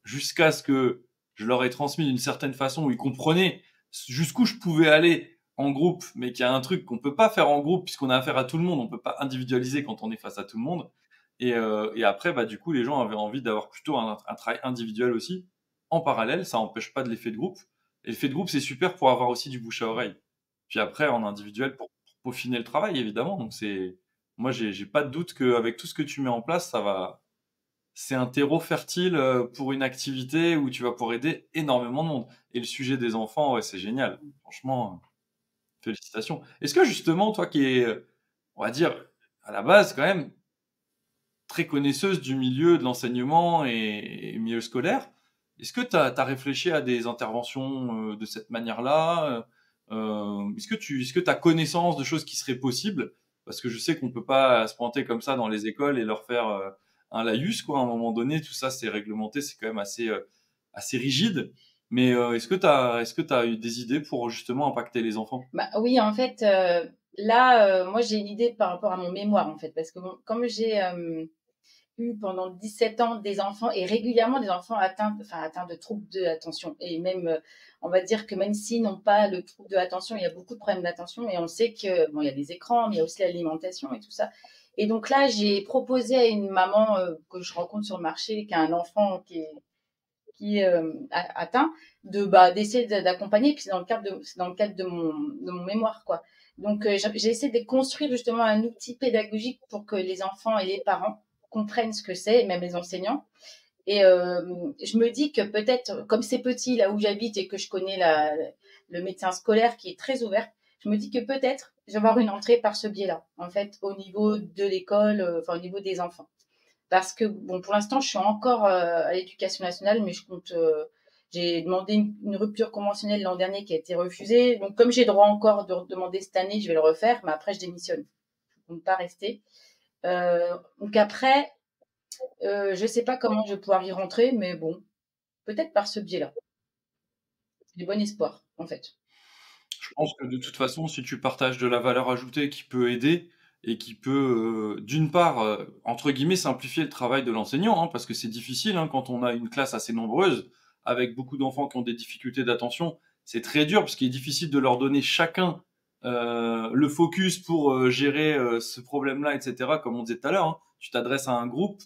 Speaker 1: jusqu'à ce que je leur ai transmis d'une certaine façon où ils comprenaient jusqu'où je pouvais aller en groupe, mais qu'il y a un truc qu'on peut pas faire en groupe puisqu'on a affaire à tout le monde, on peut pas individualiser quand on est face à tout le monde. Et après, bah, du coup, les gens avaient envie d'avoir plutôt un travail individuel aussi, en parallèle, ça n'empêche pas de l'effet de groupe. Et l'effet de groupe, c'est super pour avoir aussi du bouche à oreille. Puis après, en individuel, pour peaufiner le travail, évidemment. Donc moi, j'ai pas de doute qu'avec tout ce que tu mets en place, c'est un terreau fertile pour une activité où tu vas pouvoir aider énormément de monde. Et le sujet des enfants, ouais, c'est génial. Franchement, félicitations. Est-ce que justement, toi qui es, on va dire, à la base quand même très connaisseuse du milieu de l'enseignement et milieu scolaire, est-ce que tu as réfléchi à des interventions de cette manière-là? Est-ce que tu as connaissance de choses qui seraient possibles? Parce que je sais qu'on peut pas se pointer comme ça dans les écoles et leur faire un laïus, quoi. À un moment donné, tout ça, c'est réglementé, c'est quand même assez rigide. Mais est-ce que tu as eu des idées pour justement impacter les enfants?
Speaker 2: Bah oui, en fait, là, moi, j'ai une idée par rapport à mon mémoire, en fait, parce que bon, comme j'ai eu pendant 17 ans des enfants et régulièrement des enfants atteints de troubles de l'attention. Et même, on va dire que même s'ils n'ont pas le trouble de l'attention, il y a beaucoup de problèmes d'attention. Et on sait que, bon, il y a les écrans, mais il y a aussi l'alimentation et tout ça. Et donc là, j'ai proposé à une maman que je rencontre sur le marché, qui a un enfant qui est atteint, d'essayer d'accompagner. Puis c'est dans le cadre de mon mémoire, quoi. Donc, j'ai essayé de construire justement un outil pédagogique pour que les enfants et les parents comprennent ce que c'est, et même les enseignants. Et je me dis que peut-être, comme c'est petit là où j'habite et que je connais le médecin scolaire qui est très ouvert, je me dis que peut-être je vais avoir une entrée par ce biais-là, en fait, au niveau de l'école, enfin au niveau des enfants. Parce que, bon, pour l'instant, je suis encore à l'éducation nationale, mais j'ai demandé une rupture conventionnelle l'an dernier qui a été refusée. Donc, comme j'ai droit encore de demander cette année, je vais le refaire, mais après, je démissionne. Je ne peux pas rester. Donc après, je ne sais pas comment je vais pouvoir y rentrer, mais bon, peut-être par ce biais-là. J'ai bon espoir, en fait.
Speaker 1: Je pense que de toute façon, si tu partages de la valeur ajoutée qui peut aider et qui peut, d'une part, entre guillemets, simplifier le travail de l'enseignant, hein, parce que c'est difficile hein, quand on a une classe assez nombreuse, avec beaucoup d'enfants qui ont des difficultés d'attention, c'est très dur parce qu'il est difficile de leur donner chacun le focus pour gérer ce problème-là, etc. Comme on disait tout à l'heure, hein, tu t'adresses à un groupe,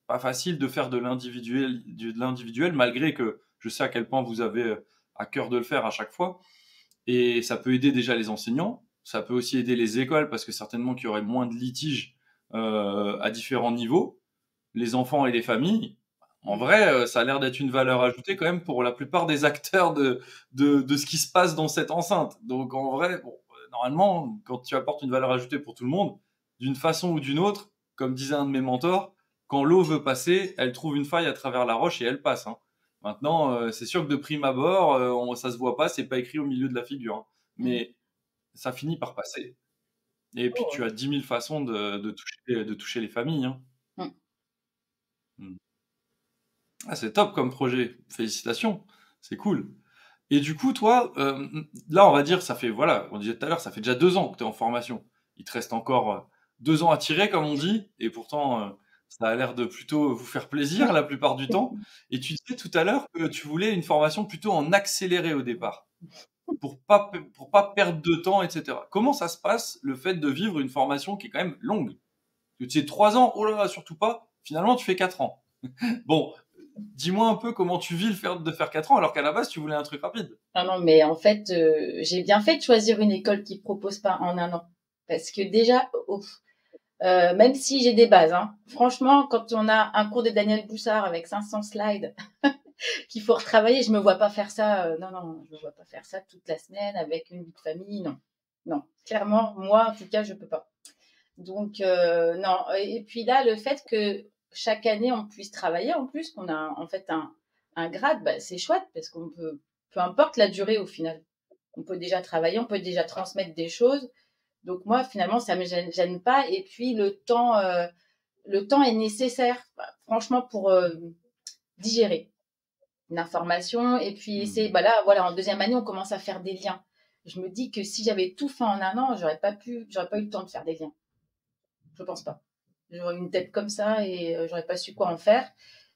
Speaker 1: pas facile de faire de l'individuel, malgré que je sais à quel point vous avez à cœur de le faire à chaque fois. Et ça peut aider déjà les enseignants, ça peut aussi aider les écoles, parce que certainement qu'il y aurait moins de litiges à différents niveaux, les enfants et les familles. En vrai, ça a l'air d'être une valeur ajoutée quand même pour la plupart des acteurs de ce qui se passe dans cette enceinte. Donc en vrai, bon, normalement, quand tu apportes une valeur ajoutée pour tout le monde, d'une façon ou d'une autre, comme disait un de mes mentors, quand l'eau veut passer, elle trouve une faille à travers la roche et elle passe, hein. Maintenant, c'est sûr que de prime abord, ça se voit pas, c'est pas écrit au milieu de la figure, hein. Mais ça finit par passer. Et puis
Speaker 2: Oh,
Speaker 1: tu as 10 000 façons de toucher les familles, hein.
Speaker 2: ouais.
Speaker 1: Mm. Ah, c'est top comme projet. Félicitations. C'est cool. Et du coup, toi, là, on va dire, ça fait, voilà, on disait tout à l'heure, ça fait déjà 2 ans que tu es en formation. Il te reste encore 2 ans à tirer, comme on dit, et pourtant, ça a l'air de plutôt vous faire plaisir la plupart du temps. Et tu disais tout à l'heure que tu voulais une formation plutôt en accéléré au départ, pour pas perdre de temps, etc. Comment ça se passe, le fait de vivre une formation qui est quand même longue? Que tu sais, 3 ans, oh là là, surtout pas. Finalement, tu fais 4 ans. Bon, dis-moi un peu comment tu vis de faire 4 ans alors qu'à la base, tu voulais un truc rapide.
Speaker 2: Ah non, mais en fait, j'ai bien fait de choisir une école qui propose pas en un an. Parce que déjà, même si j'ai des bases, hein, franchement, quand on a un cours de Daniel Boussard avec 500 slides qu'il faut retravailler, je me vois pas faire ça. Non, non, je me vois pas faire ça toute la semaine avec une vie de famille. Non, non, clairement, moi, en tout cas, je peux pas. Donc, non. Et puis là, le fait que chaque année, on puisse travailler, en plus, qu'on a en fait un grade, bah, c'est chouette parce qu'on peut, peu importe la durée au final, on peut déjà travailler, on peut déjà transmettre des choses. Donc moi, finalement, ça me gêne pas. Et puis le temps est nécessaire, franchement, pour digérer une information. Et puis c'est,
Speaker 1: Hmm.
Speaker 2: bah là, voilà, en deuxième année, on commence à faire des liens. Je me dis que si j'avais tout fait en un an, j'aurais pas eu le temps de faire des liens. Je pense pas. J'aurais une tête comme ça et j'aurais pas su quoi en faire.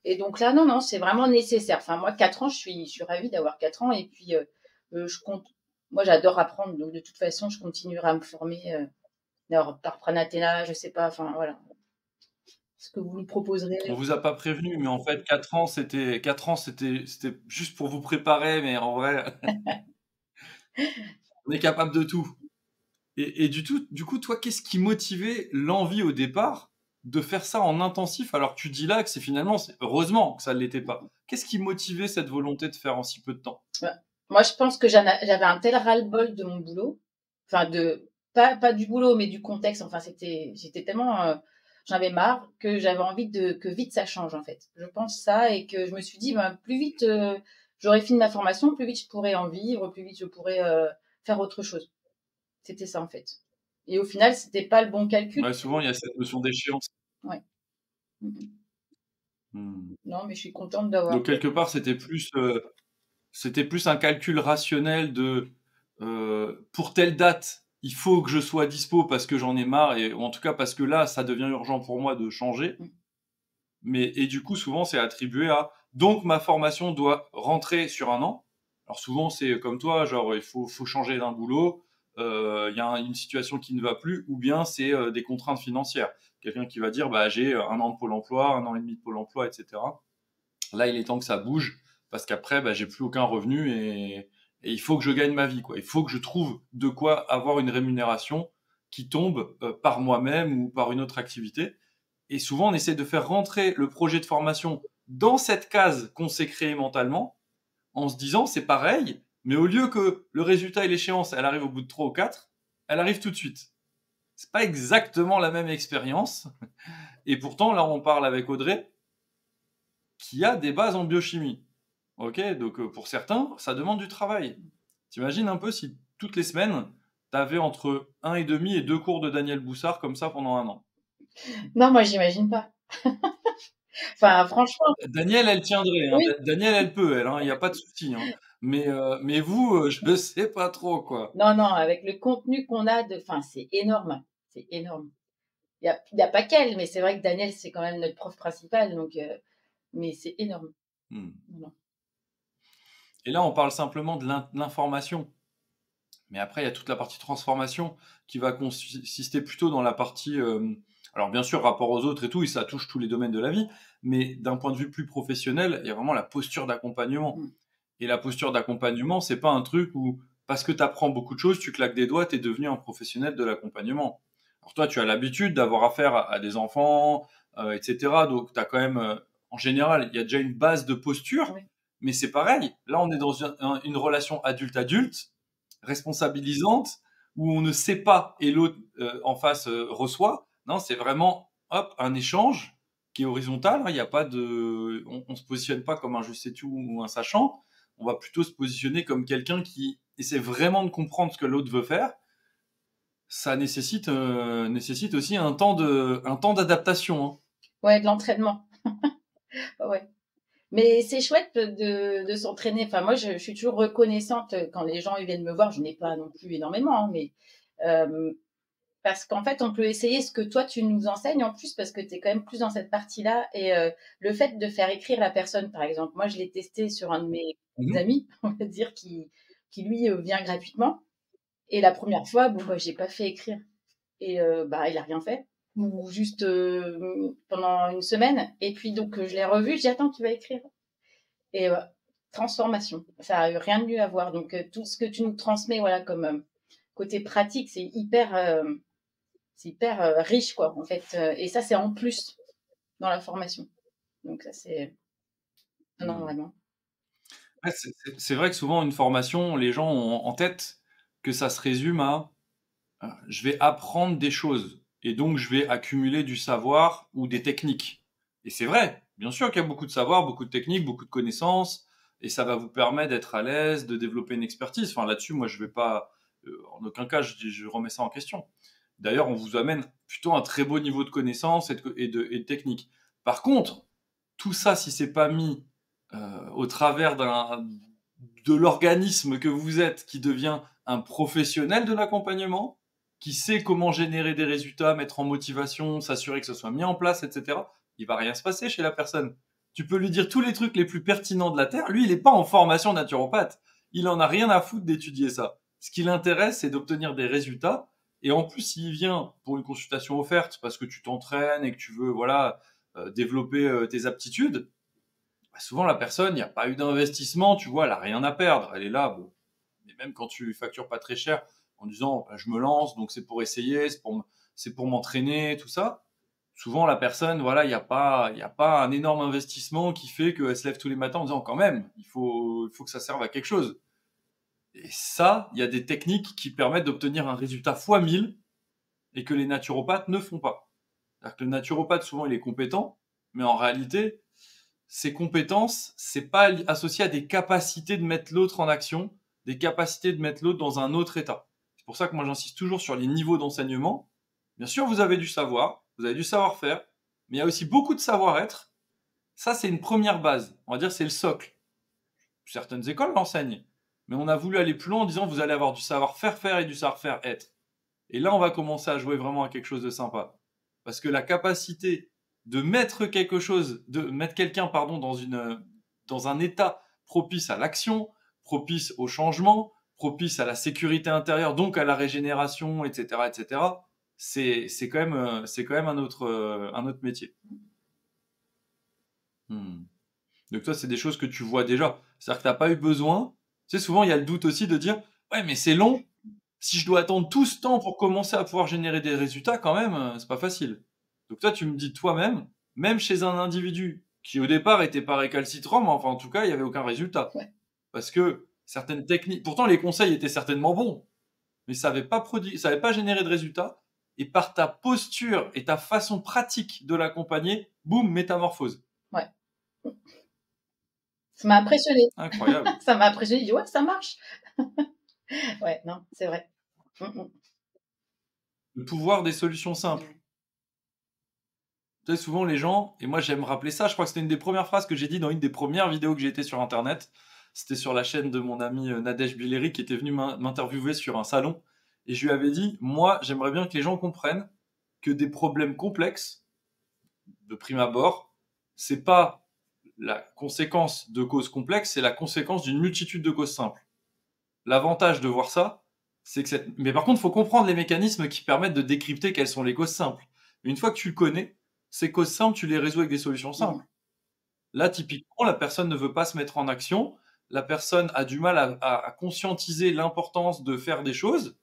Speaker 2: Et donc là, non, non, c'est vraiment nécessaire. Enfin, moi, 4 ans, je suis ravie d'avoir 4 ans. Et puis, je compte. Moi, j'adore apprendre. Donc, de toute façon, je continuerai à me former. Alors, par Pranathéna, je sais pas. Enfin, voilà. Ce que vous me proposerez.
Speaker 1: On vous a pas prévenu, mais en fait, 4 ans, c'était juste pour vous préparer, mais en vrai, on est capable de tout. Et du coup, toi, qu'est-ce qui motivait l'envie au départ de faire ça en intensif alors que tu dis là que heureusement que ça ne l'était pas. Qu'est-ce qui motivait cette volonté de faire en si peu de temps?
Speaker 2: Ouais. Moi, je pense que j'avais un tel ras-le-bol de mon boulot. Enfin, pas du boulot, mais du contexte. Enfin, j'étais tellement, j'en avais marre que j'avais envie que vite ça change, en fait. Je pense ça et que je me suis dit, ben, plus vite, j'aurais fini ma formation, plus vite je pourrais en vivre, plus vite je pourrais, faire autre chose. C'était ça, en fait. Et au final, c'était pas le bon calcul.
Speaker 1: Ouais, souvent, il y a cette notion d'échéance.
Speaker 2: Ouais. Mmh.
Speaker 1: Hmm.
Speaker 2: Non, mais je suis contente d'avoir
Speaker 1: Donc, quelque part, c'était plus un calcul rationnel de pour telle date, il faut que je sois dispo parce que j'en ai marre, ou en tout cas parce que là, ça devient urgent pour moi de changer.
Speaker 2: mmh.
Speaker 1: Et du coup, souvent, c'est attribué à donc ma formation doit rentrer sur un an. Alors souvent, c'est comme toi, genre faut changer d'un boulot, il y a une situation qui ne va plus, ou bien c'est des contraintes financières. Quelqu'un qui va dire bah j'ai un an de Pôle Emploi, un an et demi de Pôle Emploi, etc. Là, il est temps que ça bouge parce qu'après, bah, j'ai plus aucun revenu et il faut que je gagne ma vie, quoi. Il faut que je trouve de quoi avoir une rémunération qui tombe par moi-même ou par une autre activité. Et souvent, on essaie de faire rentrer le projet de formation dans cette case qu'on s'est créée mentalement en se disant c'est pareil, mais au lieu que le résultat et l'échéance, elle arrive au bout de 3 ou 4, elle arrive tout de suite. C'est pas exactement la même expérience. Et pourtant, là, on parle avec Audrey qui a des bases en biochimie. Ok, donc pour certains, ça demande du travail. T'imagines un peu si toutes les semaines, t'avais entre un et demi et 2 cours de Daniel Boussard comme ça pendant un an.
Speaker 2: Non, moi, j'imagine pas. Enfin, franchement,
Speaker 1: Daniel, elle tiendrait, hein.
Speaker 2: oui.
Speaker 1: Daniel, elle peut, elle, hein, il n'y a pas de souci, hein. Mais vous, je sais pas trop, quoi.
Speaker 2: Non, non, avec le contenu qu'on a enfin, c'est énorme. C'est énorme. Il y a pas qu'elle, mais c'est vrai que Daniel, c'est quand même notre prof principal, donc, mais c'est énorme.
Speaker 1: Hmm.
Speaker 2: Non.
Speaker 1: Et là, on parle simplement de l'information. Mais après, il y a toute la partie transformation qui va consister plutôt dans la partie, alors bien sûr, rapport aux autres et tout, et ça touche tous les domaines de la vie, mais d'un point de vue plus professionnel, il y a vraiment la posture d'accompagnement.
Speaker 2: Mmh.
Speaker 1: Et la posture d'accompagnement, c'est pas un truc où, parce que tu apprends beaucoup de choses, tu claques des doigts, tu es devenu un professionnel de l'accompagnement. Alors toi, tu as l'habitude d'avoir affaire à des enfants, etc. Donc tu as quand même, en général, il y a déjà une base de posture,
Speaker 2: Oui.
Speaker 1: mais c'est pareil. Là, on est dans une relation adulte-adulte, responsabilisante, où on ne sait pas et l'autre en face reçoit. Non, c'est vraiment, hop, un échange qui est horizontal. Il y a pas de, on se positionne pas comme un je sais tout ou un sachant. On va plutôt se positionner comme quelqu'un qui essaie vraiment de comprendre ce que l'autre veut faire. Ça nécessite aussi un temps d'adaptation. Hein.
Speaker 2: Ouais, de l'entraînement. Ouais. Mais c'est chouette de s'entraîner. Enfin, moi, je suis toujours reconnaissante quand les gens ils viennent me voir. Je n'ai pas non plus énormément, hein, mais parce qu'en fait, on peut essayer ce que toi, tu nous enseignes en plus, parce que tu es quand même plus dans cette partie-là. Et le fait de faire écrire la personne, par exemple, moi, je l'ai testé sur un de mes
Speaker 1: Mhm.
Speaker 2: amis, on va dire, qui lui, vient gratuitement. Et la première fois, bon, bah, j'ai pas fait écrire. Et bah, il a rien fait. Ou juste pendant une semaine. Et puis, donc, je l'ai revu. Je dis, attends, tu vas écrire. Et transformation. Ça a eu rien de mieux à voir. Donc, tout ce que tu nous transmets, voilà, comme côté pratique, c'est hyper riche, quoi, en fait. Et ça, c'est en plus dans la formation. Donc, ça, c'est. Non,
Speaker 1: Mhm.
Speaker 2: vraiment.
Speaker 1: Ouais, c'est vrai que souvent, une formation, les gens ont en tête que ça se résume à je vais apprendre des choses et donc je vais accumuler du savoir ou des techniques. Et c'est vrai, bien sûr qu'il y a beaucoup de savoir, beaucoup de techniques, beaucoup de connaissances, et ça va vous permettre d'être à l'aise, de développer une expertise. Enfin là-dessus, moi je vais pas, en aucun cas je remets ça en question. D'ailleurs, on vous amène plutôt un très beau niveau de connaissances et de technique. Par contre, tout ça, si c'est pas mis au travers de l'organisme que vous êtes, qui devient un professionnel de l'accompagnement, qui sait comment générer des résultats, mettre en motivation, s'assurer que ce soit mis en place, etc., il va rien se passer chez la personne. Tu peux lui dire tous les trucs les plus pertinents de la Terre. Lui, il n'est pas en formation naturopathe. Il en a rien à foutre d'étudier ça. Ce qui l'intéresse, c'est d'obtenir des résultats. Et en plus, s'il vient pour une consultation offerte parce que tu t'entraînes et que tu veux, voilà, développer tes aptitudes, bah, souvent la personne, il n'y a pas eu d'investissement, tu vois, elle a rien à perdre. Elle est là, bon, et même quand tu factures pas très cher en disant bah, je me lance, donc c'est pour essayer, c'est pour m'entraîner, tout ça. Souvent, la personne, voilà, il y a pas un énorme investissement qui fait qu'elle se lève tous les matins en disant quand même, il faut que ça serve à quelque chose. Et ça, il y a des techniques qui permettent d'obtenir un résultat fois 1000 et que les naturopathes ne font pas. C'est-à-dire que le naturopathe, souvent, il est compétent, mais en réalité, ces compétences, c'est pas associé à des capacités de mettre l'autre en action, des capacités de mettre l'autre dans un autre état. C'est pour ça que moi j'insiste toujours sur les niveaux d'enseignement. Bien sûr, vous avez du savoir, vous avez du savoir-faire, mais il y a aussi beaucoup de savoir-être. Ça, c'est une première base. On va dire c'est le socle. Certaines écoles l'enseignent, mais on a voulu aller plus loin en disant vous allez avoir du savoir-faire faire et du savoir-faire être. Et là, on va commencer à jouer vraiment à quelque chose de sympa. Parce que la capacité de mettre quelque chose, de mettre quelqu'un, pardon, dans un état propice à l'action, propice au changement, propice à la sécurité intérieure, donc à la régénération, etc., etc., c'est quand même un autre métier. Hmm. Donc toi, c'est des choses que tu vois déjà. C'est-à-dire que t'as pas eu besoin. Tu sais, souvent, il y a le doute aussi de dire, ouais, mais c'est long. Si je dois attendre tout ce temps pour commencer à pouvoir générer des résultats, quand même, c'est pas facile. Donc toi, tu me dis toi-même, même chez un individu qui au départ était pas récalcitrant, mais enfin en tout cas, il y avait aucun résultat.
Speaker 2: Ouais.
Speaker 1: Parce que certaines techniques, pourtant les conseils étaient certainement bons, mais ça avait pas généré de résultats. Et par ta posture et ta façon pratique de l'accompagner, boum, métamorphose.
Speaker 2: Ouais. Ça m'a impressionné.
Speaker 1: Incroyable.
Speaker 2: Ça m'a impressionné. Je dis, ouais, ça marche. Ouais, non, c'est vrai. Mm.
Speaker 1: Le pouvoir des solutions simples. Tu sais, souvent les gens, et moi j'aime rappeler ça, je crois que c'était une des premières phrases que j'ai dit dans une des premières vidéos que j'ai été sur internet. C'était sur la chaîne de mon ami Nadège Billeri qui était venu m'interviewer sur un salon. Et je lui avais dit, moi j'aimerais bien que les gens comprennent que des problèmes complexes, de prime abord, c'est pas la conséquence de causes complexes, c'est la conséquence d'une multitude de causes simples. L'avantage de voir ça, Mais par contre, il faut comprendre les mécanismes qui permettent de décrypter quelles sont les causes simples. Une fois que tu le connais, ces causes simples, tu les résous avec des solutions simples. Là, typiquement, la personne ne veut pas se mettre en action, la personne a du mal à conscientiser l'importance de faire des choses.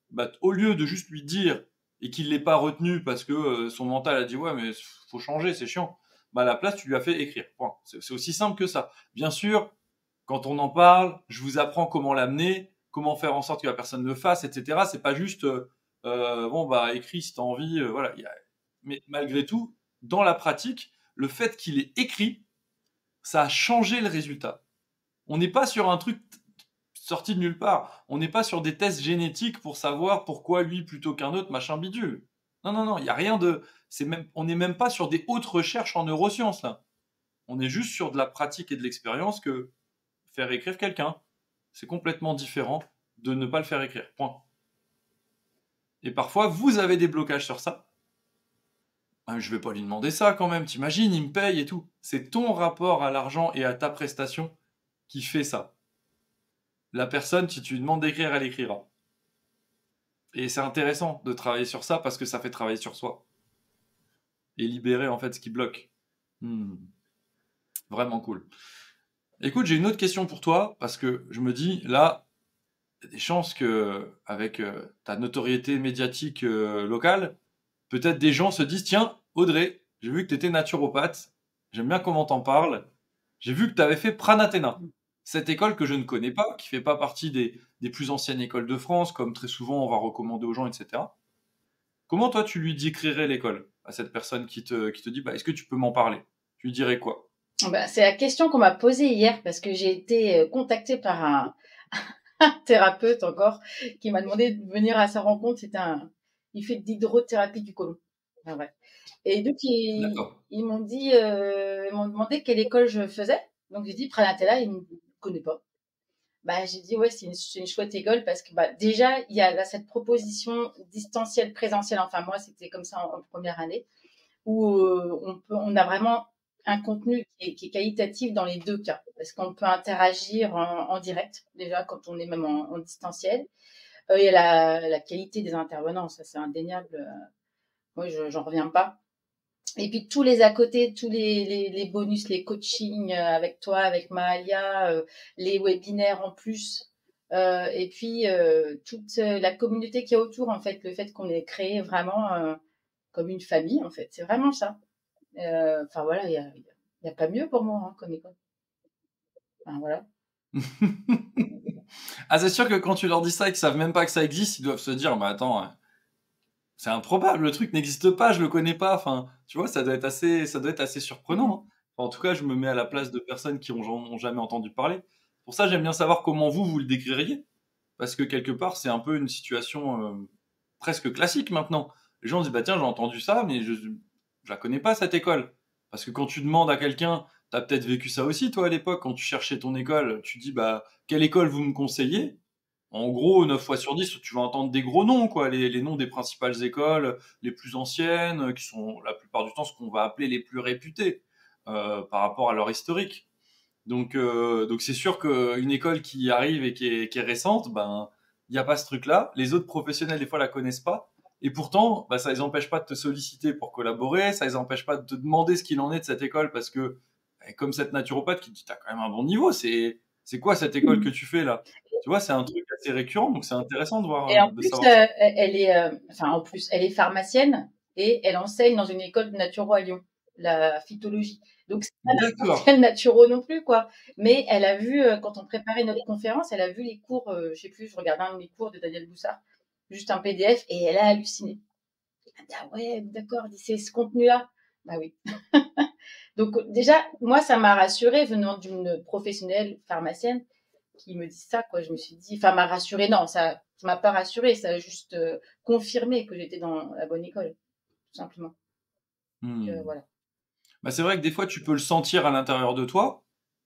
Speaker 1: Bah, au lieu de juste lui dire et qu'il l'ait pas retenu parce que son mental a dit ouais mais faut changer, c'est chiant. Bah à la place tu lui as fait écrire. Point. C'est aussi simple que ça. Bien sûr, quand on en parle, je vous apprends comment l'amener, comment faire en sorte que la personne le fasse, etc. C'est pas juste bon bah écris si t'as envie, voilà. Mais malgré tout, dans la pratique, le fait qu'il ait écrit, ça a changé le résultat. On n'est pas sur un truc sorti de nulle part. On n'est pas sur des tests génétiques pour savoir pourquoi lui plutôt qu'un autre, machin bidule. Non, non, non, il n'y a rien de. On n'est même pas sur des hautes recherches en neurosciences, là. On est juste sur de la pratique et de l'expérience que faire écrire quelqu'un. C'est complètement différent de ne pas le faire écrire. Point. Et parfois, vous avez des blocages sur ça. Ah, je vais pas lui demander ça quand même, t'imagines, il me paye et tout. C'est ton rapport à l'argent et à ta prestation qui fait ça. La personne, si tu lui demandes d'écrire, elle écrira. Et c'est intéressant de travailler sur ça parce que ça fait travailler sur soi. Et libérer en fait ce qui bloque. Hmm. Vraiment cool. Écoute, j'ai une autre question pour toi parce que je me dis, là, il y a des chances que, avec ta notoriété médiatique locale, peut-être des gens se disent, tiens, Audrey, j'ai vu que tu étais naturopathe, j'aime bien comment t'en parles, j'ai vu que tu avais fait Pranathéna, cette école que je ne connais pas, qui fait pas partie des plus anciennes écoles de France, comme très souvent on va recommander aux gens, etc. Comment toi tu lui décrirais l'école à cette personne qui te dit bah, est-ce que tu peux m'en parler? Tu lui dirais quoi?
Speaker 2: Bah, c'est la question qu'on m'a posée hier parce que j'ai été contactée par un thérapeute encore qui m'a demandé de venir à sa rencontre. Il fait de l'hydrothérapie du côlon. Enfin, bref. Et donc
Speaker 1: D'accord.
Speaker 2: ils m'ont dit, ils m'ont demandé quelle école je faisais. Donc j'ai dit Pranatella, il ne connaît pas. Bah, j'ai dit ouais, c'est une chouette école parce que bah, déjà il y a là, cette proposition distancielle présentielle. Enfin moi c'était comme ça en première année où on a vraiment un contenu qui est qualitatif dans les deux cas, parce qu'on peut interagir en direct, déjà quand on est même en distanciel. Il y a la qualité des intervenants, ça c'est indéniable. Moi, j'en reviens pas. Et puis tous les à côté, tous les bonus, les coachings avec toi, avec Mahalia, les webinaires en plus. Et puis toute la communauté qui est autour, en fait, le fait qu'on ait créé vraiment comme une famille, en fait, c'est vraiment ça. Enfin voilà, il y a pas mieux pour moi hein, comme école. Enfin voilà.
Speaker 1: Ah, c'est sûr que quand tu leur dis ça et qu'ils savent même pas que ça existe, ils doivent se dire, bah attends, c'est improbable, le truc n'existe pas, je le connais pas. Enfin, tu vois, ça doit être assez surprenant. Hein. Enfin, en tout cas, je me mets à la place de personnes qui ont jamais entendu parler. Pour ça, j'aime bien savoir comment vous le décririez. Parce que quelque part, c'est un peu une situation presque classique maintenant. Les gens disent, bah tiens, j'ai entendu ça, mais je la connais pas cette école. Parce que quand tu demandes à quelqu'un, t'as peut-être vécu ça aussi, toi, à l'époque, quand tu cherchais ton école, tu dis, bah, quelle école vous me conseillez? En gros, 9 fois sur 10, tu vas entendre des gros noms, quoi, les noms des principales écoles, les plus anciennes, qui sont la plupart du temps ce qu'on va appeler les plus réputées par rapport à leur historique. Donc c'est sûr qu'une école qui arrive et qui est récente, ben, il n'y a pas ce truc-là. Les autres professionnels, des fois, la connaissent pas. Et pourtant, bah, ça les empêche pas de te solliciter pour collaborer, ça les empêche pas de te demander ce qu'il en est de cette école parce que, comme cette naturopathe qui te dit, t'as quand même un bon niveau, c'est quoi cette école que tu fais là? Tu vois, c'est un truc assez récurrent, donc c'est intéressant de
Speaker 2: Et
Speaker 1: voir,
Speaker 2: en
Speaker 1: de
Speaker 2: plus,
Speaker 1: savoir ça.
Speaker 2: elle est, enfin en plus, elle est pharmacienne et elle enseigne dans une école de naturo à Lyon, la phytologie. Donc c'est pas n'importe
Speaker 1: D'accord.
Speaker 2: quel naturo non plus quoi. Mais elle a vu quand on préparait notre conférence, elle a vu les cours, je sais plus, je regardais un de mes cours de Daniel Boussard, juste un PDF et elle a halluciné. Elle a dit ah ouais, d'accord, c'est ce contenu-là. Bah oui. Donc déjà, moi ça m'a rassurée venant d'une professionnelle pharmacienne qui me disent ça, quoi. Je me suis dit, enfin, m'a rassurée. Non, ça m'a pas rassurée. Ça a juste confirmé que j'étais dans la bonne école, tout simplement. Donc,
Speaker 1: Hmm.
Speaker 2: voilà.
Speaker 1: Bah, c'est vrai que des fois, tu peux le sentir à l'intérieur de toi.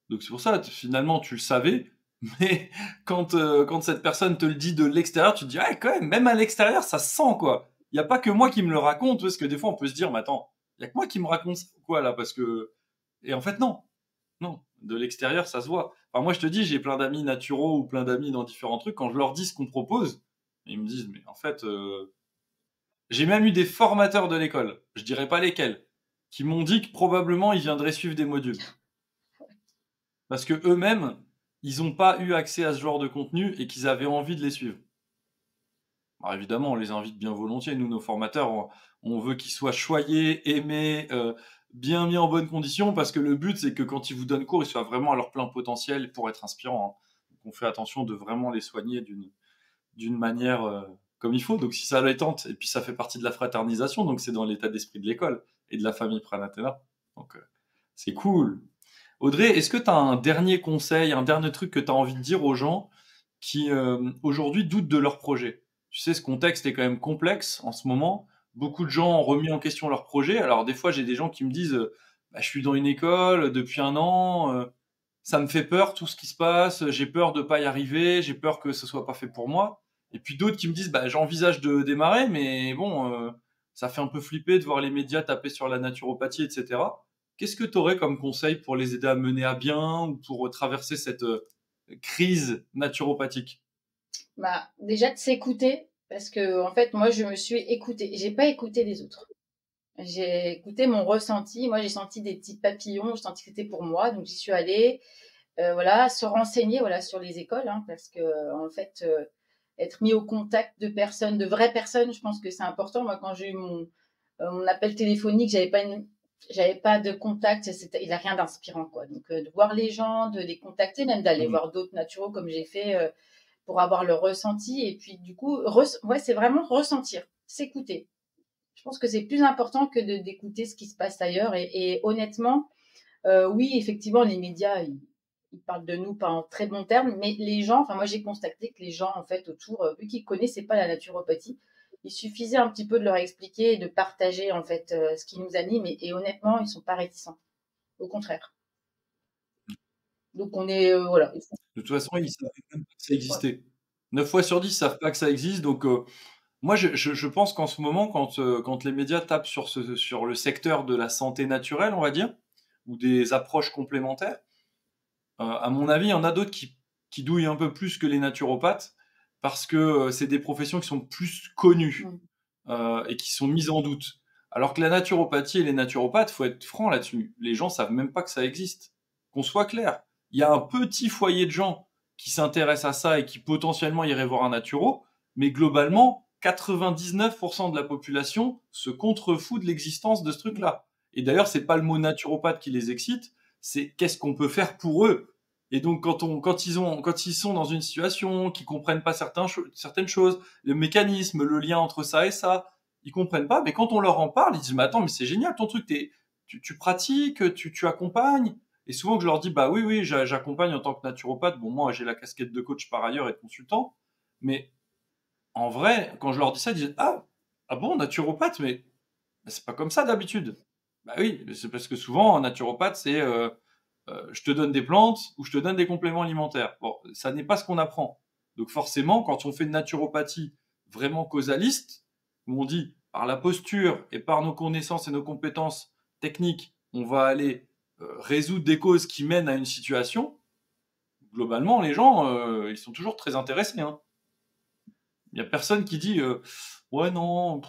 Speaker 1: Donc c'est pour ça, finalement, tu le savais. Mais quand cette personne te le dit de l'extérieur, tu te dis, ah, quand même à l'extérieur, ça se sent, quoi. Il n'y a pas que moi qui me le raconte, parce que des fois, on peut se dire, mais attends, il y a que moi qui me raconte ça, ou quoi, là, parce que... Et en fait, non. Non. De l'extérieur, ça se voit. Enfin, moi, je te dis, j'ai plein d'amis naturaux ou plein d'amis dans différents trucs. Quand je leur dis ce qu'on propose, Et ils me disent, mais en fait, j'ai même eu des formateurs de l'école, je dirais pas lesquels, qui m'ont dit que probablement ils viendraient suivre des modules. Parce que eux-mêmes, ils n'ont pas eu accès à ce genre de contenu et qu'ils avaient envie de les suivre. Alors évidemment, on les invite bien volontiers. Nous, nos formateurs, on veut qu'ils soient choyés, aimés, bien mis en bonne condition, parce que le but, c'est que quand ils vous donnent cours, ils soient vraiment à leur plein potentiel pour être inspirants, hein. Donc, on fait attention de vraiment les soigner d'une manière comme il faut. Donc si ça les tente, et puis ça fait partie de la fraternisation, donc c'est dans l'état d'esprit de l'école et de la famille Pranatella. Donc c'est cool. Audrey, est-ce que tu as un dernier conseil, un dernier truc que tu as envie de dire aux gens qui aujourd'hui doutent de leur projet? Tu sais, ce contexte est quand même complexe en ce moment. Beaucoup de gens ont remis en question leur projet. Alors des fois, j'ai des gens qui me disent bah, je suis dans une école depuis un an, ça me fait peur tout ce qui se passe, j'ai peur de pas y arriver, j'ai peur que ce soit pas fait pour moi. Et puis d'autres qui me disent bah, j'envisage de démarrer, mais bon, ça fait un peu flipper de voir les médias taper sur la naturopathie, etc. Qu'est-ce que tu aurais comme conseil pour les aider à mener à bien ou pour traverser cette crise naturopathique?
Speaker 2: Bah, déjà de s'écouter, parce que en fait, moi, je me suis écoutée. J'ai pas écouté les autres. J'ai écouté mon ressenti. Moi, j'ai senti des petits papillons. J'ai senti que c'était pour moi, donc j'y suis allée. Voilà, se renseigner, voilà, sur les écoles, hein, parce que en fait, être mis au contact de personnes, de vraies personnes, je pense que c'est important. Moi, quand j'ai eu mon appel téléphonique, j'avais pas de contact. Il a rien d'inspirant, quoi. Donc, de voir les gens, de les contacter, même d'aller
Speaker 1: Mmh.
Speaker 2: voir d'autres naturaux comme j'ai fait. Pour avoir le ressenti. Et puis, du coup, ouais, c'est vraiment ressentir, s'écouter. Je pense que c'est plus important que d'écouter ce qui se passe ailleurs. Et honnêtement, oui, effectivement, les médias, ils parlent de nous pas en très bons termes, mais les gens, enfin, moi, j'ai constaté que les gens, en fait, autour, vu qu'ils connaissaient pas la naturopathie, il suffisait un petit peu de leur expliquer et de partager, en fait, ce qui nous anime. Et honnêtement, ils sont pas réticents. Au contraire. Donc, on est, voilà.
Speaker 1: De toute façon, ils savent même pas que ça
Speaker 2: Ouais.
Speaker 1: existait. 9 fois sur 10 savent pas que ça existe. Donc, moi, je pense qu'en ce moment, quand les médias tapent sur le secteur de la santé naturelle, on va dire, ou des approches complémentaires, à mon avis, il y en a d'autres qui douillent un peu plus que les naturopathes parce que c'est des professions qui sont plus connues
Speaker 2: Mm.
Speaker 1: et qui sont mises en doute. Alors que la naturopathie et les naturopathes, faut être franc là-dessus. Les gens savent même pas que ça existe. Qu'on soit clair. Il y a un petit foyer de gens qui s'intéressent à ça et qui potentiellement iraient voir un naturo, mais globalement, 99% de la population se contrefout de l'existence de ce truc-là. Et d'ailleurs, c'est pas le mot naturopathe qui les excite, c'est qu'est-ce qu'on peut faire pour eux. Et donc, quand ils sont dans une situation, qu'ils comprennent pas certaines choses, le mécanisme, le lien entre ça et ça, ils comprennent pas. Mais quand on leur en parle, ils disent, mais attends, mais c'est génial ton truc, tu pratiques, tu accompagnes. Et souvent que je leur dis, bah oui, oui, j'accompagne en tant que naturopathe. Bon, moi, j'ai la casquette de coach par ailleurs et de consultant. Mais en vrai, quand je leur dis ça, ils disent, ah bon, naturopathe, mais c'est pas comme ça d'habitude. Bah oui, c'est parce que souvent, en naturopathe, c'est je te donne des plantes ou je te donne des compléments alimentaires. Bon, ça n'est pas ce qu'on apprend. Donc forcément, quand on fait une naturopathie vraiment causaliste, où on dit par la posture et par nos connaissances et nos compétences techniques, on va aller résoudre des causes qui mènent à une situation, globalement, les gens, ils sont toujours très intéressés, hein. Il n'y a personne qui dit ouais non,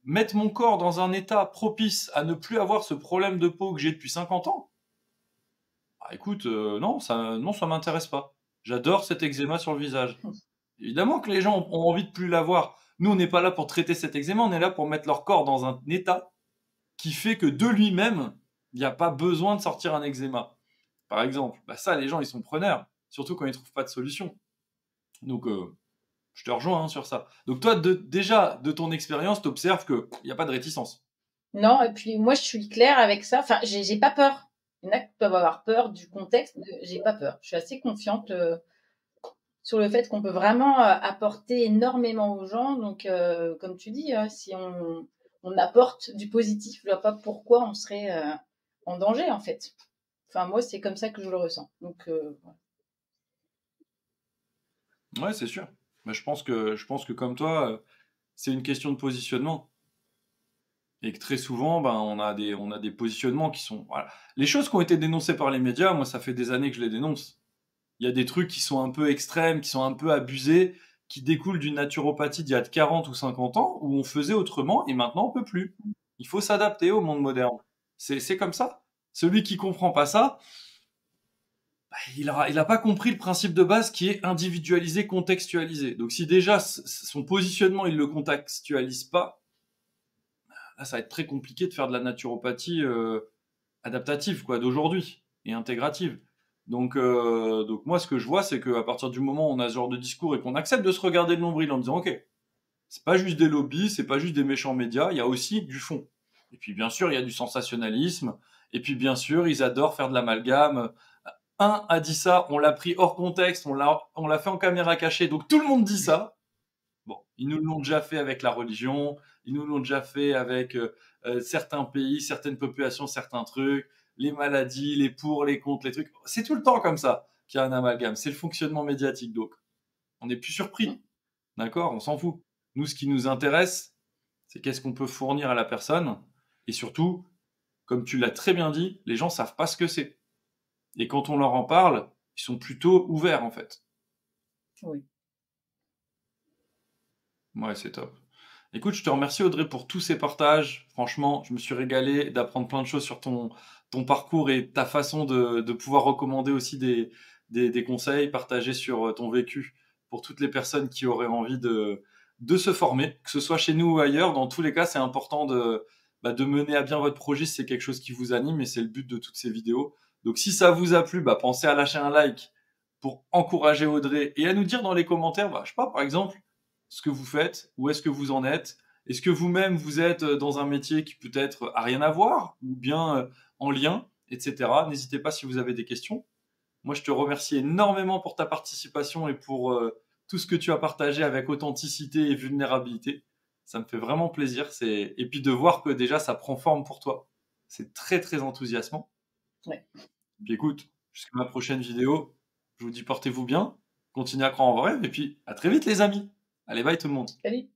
Speaker 1: mettre mon corps dans un état propice à ne plus avoir ce problème de peau que j'ai depuis 50 ans. Ah, écoute, non, ça m'intéresse pas. J'adore cet eczéma sur le visage. Évidemment que les gens ont envie de plus l'avoir. Nous, on n'est pas là pour traiter cet eczéma, on est là pour mettre leur corps dans un état qui fait que de lui-même, il n'y a pas besoin de sortir un eczéma. Par exemple, bah ça, les gens, ils sont preneurs, surtout quand ils trouvent pas de solution. Donc, je te rejoins hein, sur ça. Donc toi, déjà, de ton expérience, tu observes qu'il n'y a pas de réticence.
Speaker 2: Non, et puis moi, je suis claire avec ça. Enfin, j'ai pas peur. Il y en a qui peuvent avoir peur du contexte. J'ai pas peur. Je suis assez confiante sur le fait qu'on peut vraiment apporter énormément aux gens. Donc, comme tu dis, si on apporte du positif, je vois pas pourquoi on serait en danger, en fait. Enfin, moi, c'est comme ça que je le ressens. Donc, voilà.
Speaker 1: Ouais, c'est sûr. Mais je pense que comme toi, c'est une question de positionnement. Et que très souvent, ben, on a des positionnements qui sont. Voilà. Les choses qui ont été dénoncées par les médias, moi, ça fait des années que je les dénonce. Il y a des trucs qui sont un peu extrêmes, qui sont un peu abusés. qui découle d'une naturopathie d'il y a 40 ou 50 ans, où on faisait autrement et maintenant on peut plus. Il faut s'adapter au monde moderne. C'est comme ça. Celui qui comprend pas ça, bah, il a pas compris le principe de base qui est individualisé, contextualisé. Donc si déjà son positionnement, il le contextualise pas, là, ça va être très compliqué de faire de la naturopathie adaptative, quoi, d'aujourd'hui et intégrative. Donc moi, ce que je vois, c'est qu'à partir du moment où on a ce genre de discours et qu'on accepte de se regarder le nombril en disant, ok, c'est pas juste des lobbies, c'est pas juste des méchants médias, il y a aussi du fond. Et puis bien sûr, il y a du sensationnalisme. Et puis bien sûr, ils adorent faire de l'amalgame. Un a dit ça, on l'a pris hors contexte, on l'a fait en caméra cachée, donc tout le monde dit ça. Bon, ils nous l'ont déjà fait avec la religion, ils nous l'ont déjà fait avec certains pays, certaines populations, certains trucs, les maladies, les pour, les contre, les trucs. C'est tout le temps comme ça qu'il y a un amalgame. C'est le fonctionnement médiatique, donc on n'est plus surpris. D'accord? On s'en fout. Nous, ce qui nous intéresse, c'est qu'est-ce qu'on peut fournir à la personne. Et surtout, comme tu l'as très bien dit, les gens savent pas ce que c'est. Et quand on leur en parle, ils sont plutôt ouverts, en fait.
Speaker 2: Oui.
Speaker 1: Ouais, c'est top. Écoute, je te remercie Audrey pour tous ces partages. Franchement, je me suis régalé d'apprendre plein de choses sur ton parcours et ta façon de pouvoir recommander aussi des conseils partagés sur ton vécu pour toutes les personnes qui auraient envie de se former, que ce soit chez nous ou ailleurs. Dans tous les cas, c'est important de mener à bien votre projet si c'est quelque chose qui vous anime et c'est le but de toutes ces vidéos. Donc si ça vous a plu, pensez à lâcher un like pour encourager Audrey et à nous dire dans les commentaires, je sais pas, par exemple, ce que vous faites, où est-ce que vous en êtes, est-ce que vous-même vous êtes dans un métier qui peut-être a rien à voir ou bien en lien, etc. N'hésitez pas si vous avez des questions. Moi, je te remercie énormément pour ta participation et pour tout ce que tu as partagé avec authenticité et vulnérabilité. Ça me fait vraiment plaisir. Et puis de voir que déjà ça prend forme pour toi. C'est très très enthousiasmant.
Speaker 2: Ouais.
Speaker 1: Puis écoute, jusqu'à ma prochaine vidéo, je vous dis portez-vous bien, continuez à croire en vos rêves et puis à très vite les amis. Allez, bye tout le monde.
Speaker 2: Salut.